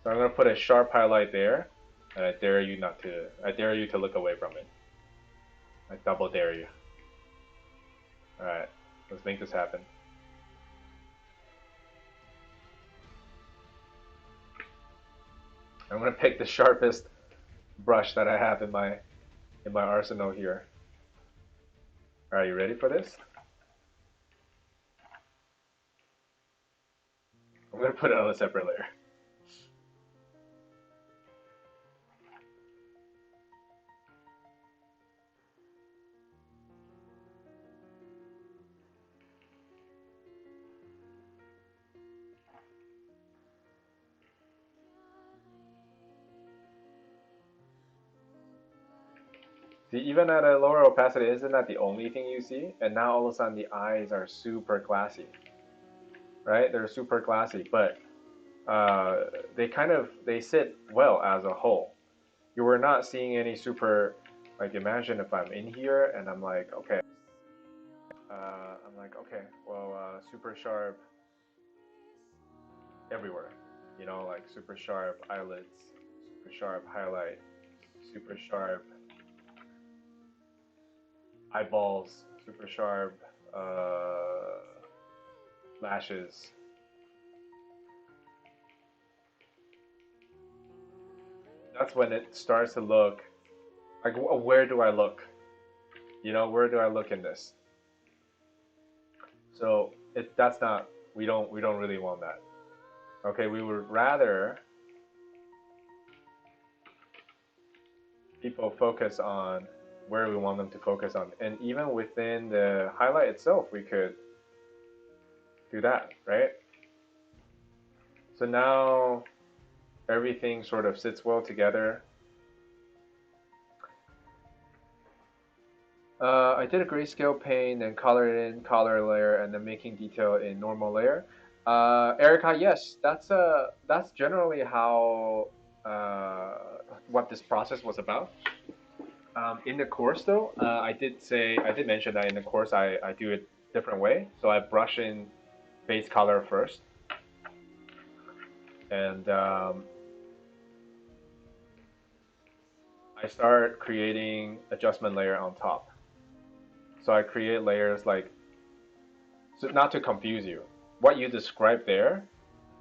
So I'm going to put a sharp highlight there, and I dare you to look away from it. I double dare you. Alright, let's make this happen. I'm going to pick the sharpest brush that I have in my arsenal here. Are you ready for this? I'm going to put it on a separate layer. See, even at a lower opacity, isn't that the only thing you see? And now all of a sudden the eyes are super classy, right? They're super classy, but they sit well as a whole. You were not seeing any super, like imagine if I'm in here and I'm like, okay, super sharp everywhere, you know, like super sharp eyelids, super sharp highlight, super sharp eyeballs, super sharp lashes. That's when it starts to look like, where do I look? You know, where do I look in this? So we don't really want that. Okay, we would rather people focus on where we want them to focus on. And even within the highlight itself, we could do that, right? So now everything sort of sits well together. I did a grayscale pane and colored it in color layer and then making detail in normal layer. Erica, yes, that's generally how what this process was about. In the course though, I did mention that in the course I do it different way. So I brush in base color first, and I start creating adjustment layer on top. So I create layers like, so not to confuse you, what you described there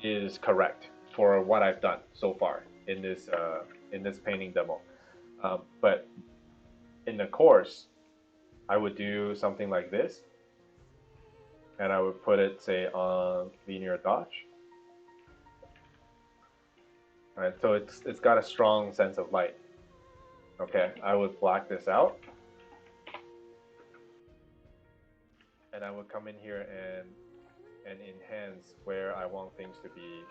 is correct for what I've done so far in this painting demo. But in the course, I would do something like this, and I would put it, say, on linear dodge. All right, so it's got a strong sense of light. Okay, I would black this out, and I would come in here and enhance where I want things to be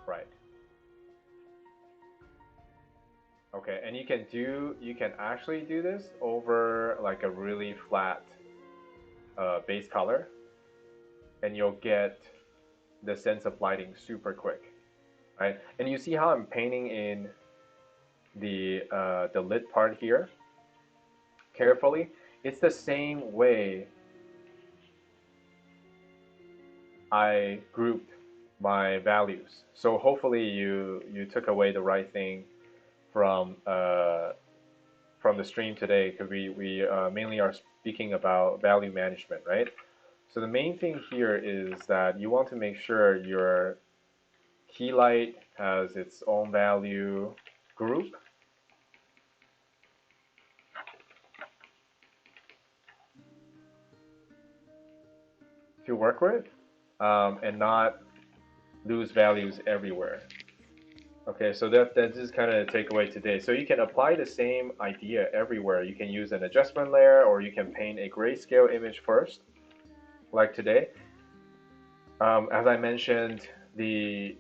bright. Okay, and you can actually do this over like a really flat base color, and you'll get the sense of lighting super quick, right? And you see how I'm painting in the lid part here carefully. It's the same way I grouped my values. So hopefully you took away the right thing from the stream today, because we mainly are speaking about value management, right? So the main thing here is that you want to make sure your key light has its own value group. To work with, and not lose values everywhere. Okay, so that is kind of the takeaway today. So you can apply the same idea everywhere. You can use an adjustment layer, or you can paint a grayscale image first, like today. As I mentioned, the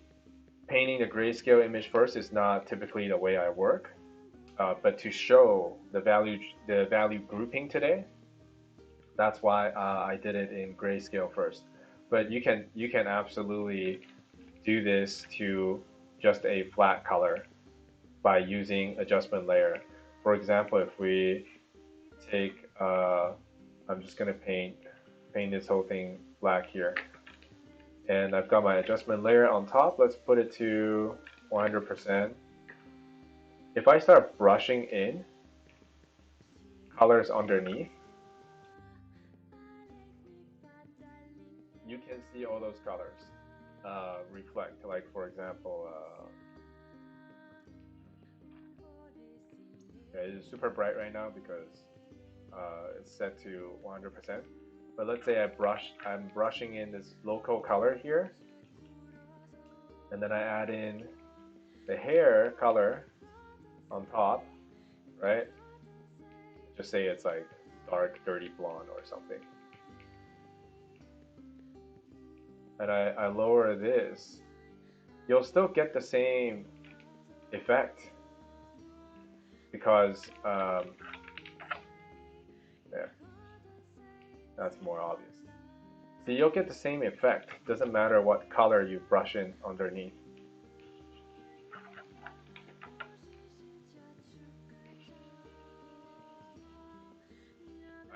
painting the grayscale image first is not typically the way I work, but to show the value grouping today, that's why I did it in grayscale first. But you can absolutely do this to just a flat color by using adjustment layer. For example, if we take, I'm just gonna paint this whole thing black here, and I've got my adjustment layer on top. Let's put it to 100%. If I start brushing in colors underneath, you can see all those colors reflect. Like for example, okay, it's super bright right now because it's set to 100%. But let's say I'm brushing in this local color here, and then I add in the hair color on top, right? Just say it's like dark, dirty blonde or something. And I lower this, you'll still get the same effect because there, that's more obvious. So you'll get the same effect. Doesn't matter what color you brush in underneath.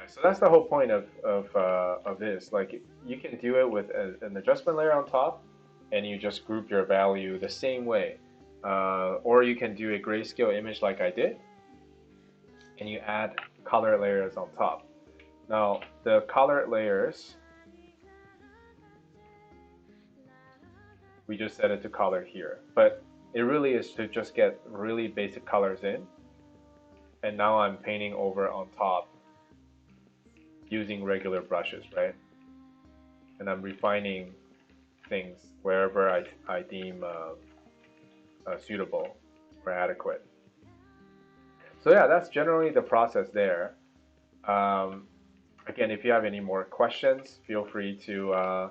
So that's the whole point of this. Like you can do it with an adjustment layer on top, and you just group your value the same way. Or you can do a grayscale image like I did, and you add color layers on top. Now the color layers, we just set it to color here, but it really is to just get really basic colors in. And now I'm painting over on top using regular brushes, right? And I'm refining things wherever I deem suitable or adequate. So yeah, that's generally the process there. Again, if you have any more questions, feel free to,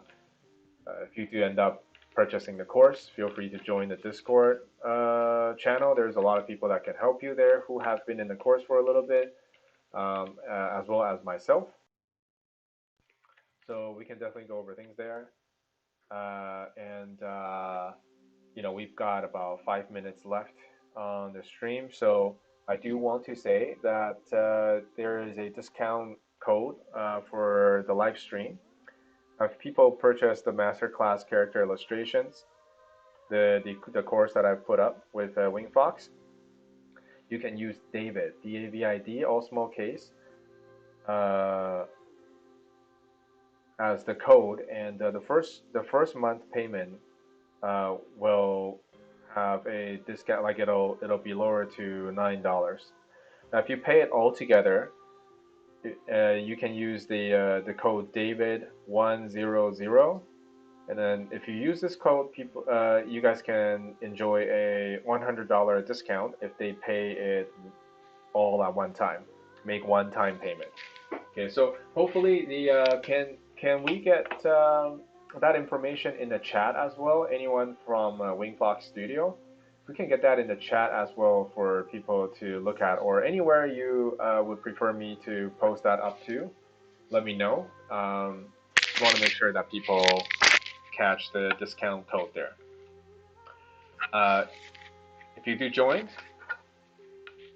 if you do end up purchasing the course, feel free to join the Discord channel. There's a lot of people that can help you there who have been in the course for a little bit, as well as myself. So we can definitely go over things there. You know, we've got about 5 minutes left on the stream. So I do want to say that there is a discount code for the live stream. If people purchase the masterclass character illustrations, the course that I've put up with Wingfox, you can use David, D-A-V-I-D, all small case, as the code, and the first month payment will have a discount, like it'll be lower to $9. Now, if you pay it all together, you can use the code David100, and then if you use this code, people you guys can enjoy a $100 discount if they pay it all at one time, make one-time payment. Okay, so hopefully the can we get that information in the chat as well? Anyone from Wingfox Studio? We can get that in the chat as well for people to look at, or anywhere you would prefer me to post that up to. Let me know. Want to make sure that people catch the discount code there. If you do join,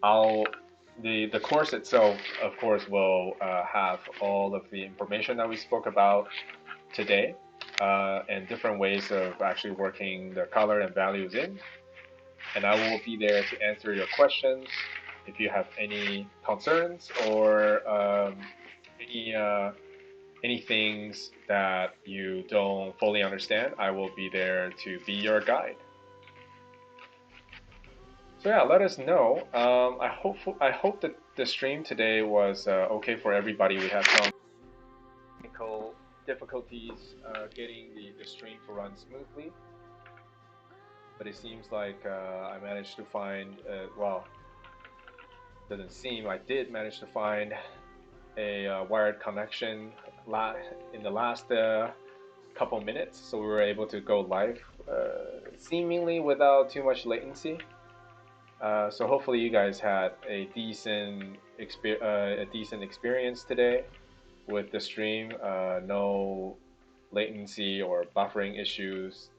the course itself, of course, will have all of the information that we spoke about today, and different ways of actually working the color and values in. And I will be there to answer your questions. If you have any concerns or any things that you don't fully understand, I will be there to be your guide. So yeah, let us know. I hope that the stream today was okay for everybody. We had some technical difficulties getting the stream to run smoothly, but it seems like I managed to find, well, doesn't seem, I did manage to find a wired connection in the last couple minutes, so we were able to go live seemingly without too much latency. So hopefully you guys had a decent experience today with the stream. No latency or buffering issues.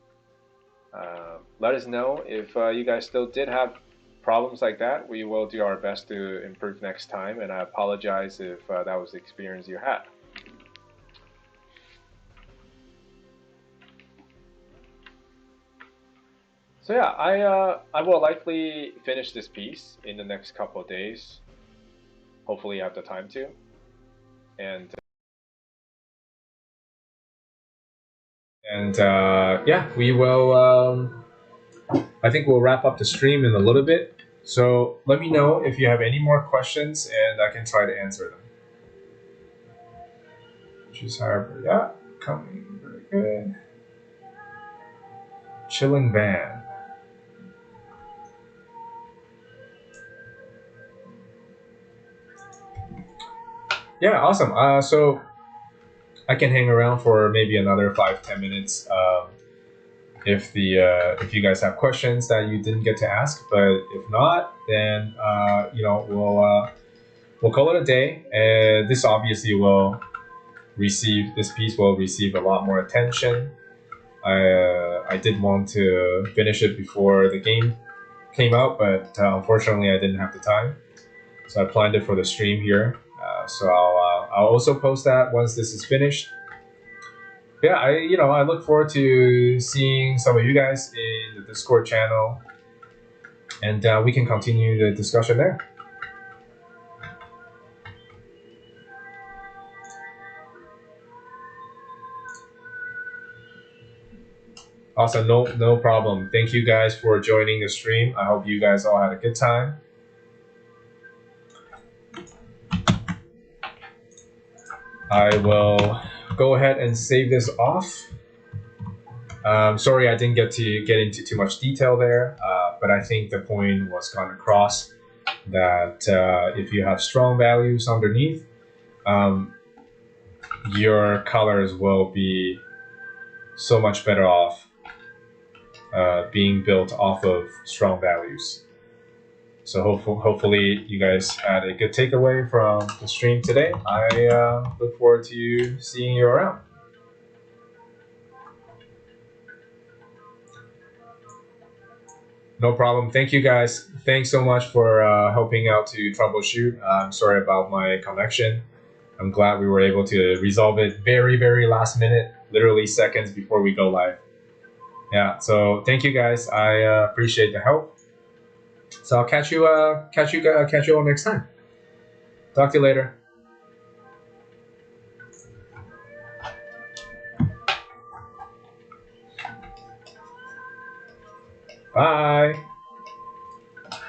Let us know if you guys still did have problems like that. We will do our best to improve next time, and I apologize if that was the experience you had. So yeah, I will likely finish this piece in the next couple of days. Hopefully you have the time to. And yeah, we will. I think we'll wrap up the stream in a little bit. So let me know if you have any more questions, and I can try to answer them. Choose however, yeah, coming very good. Chilling van. Yeah, awesome. So I can hang around for maybe another 5-10 minutes. If if you guys have questions that you didn't get to ask, but if not, then we'll call it a day. And this obviously will this piece will receive a lot more attention. I did want to finish it before the game came out, but unfortunately I didn't have the time. So I planned it for the stream here. So I'll also post that once this is finished. Yeah, I look forward to seeing some of you guys in the Discord channel, and we can continue the discussion there. Awesome, no problem. Thank you guys for joining the stream. I hope you guys all had a good time. I will go ahead and save this off. Sorry I didn't get into too much detail there, but I think the point was gone across that if you have strong values underneath, your colors will be so much better off being built off of strong values. So hopefully you guys had a good takeaway from the stream today. I look forward to seeing you around. No problem. Thank you guys. Thanks so much for helping out to troubleshoot. I'm sorry about my connection. I'm glad we were able to resolve it very, very last minute, literally seconds before we go live. Yeah, so thank you guys. I appreciate the help. So I'll catch you all next time. Talk to you later. Bye.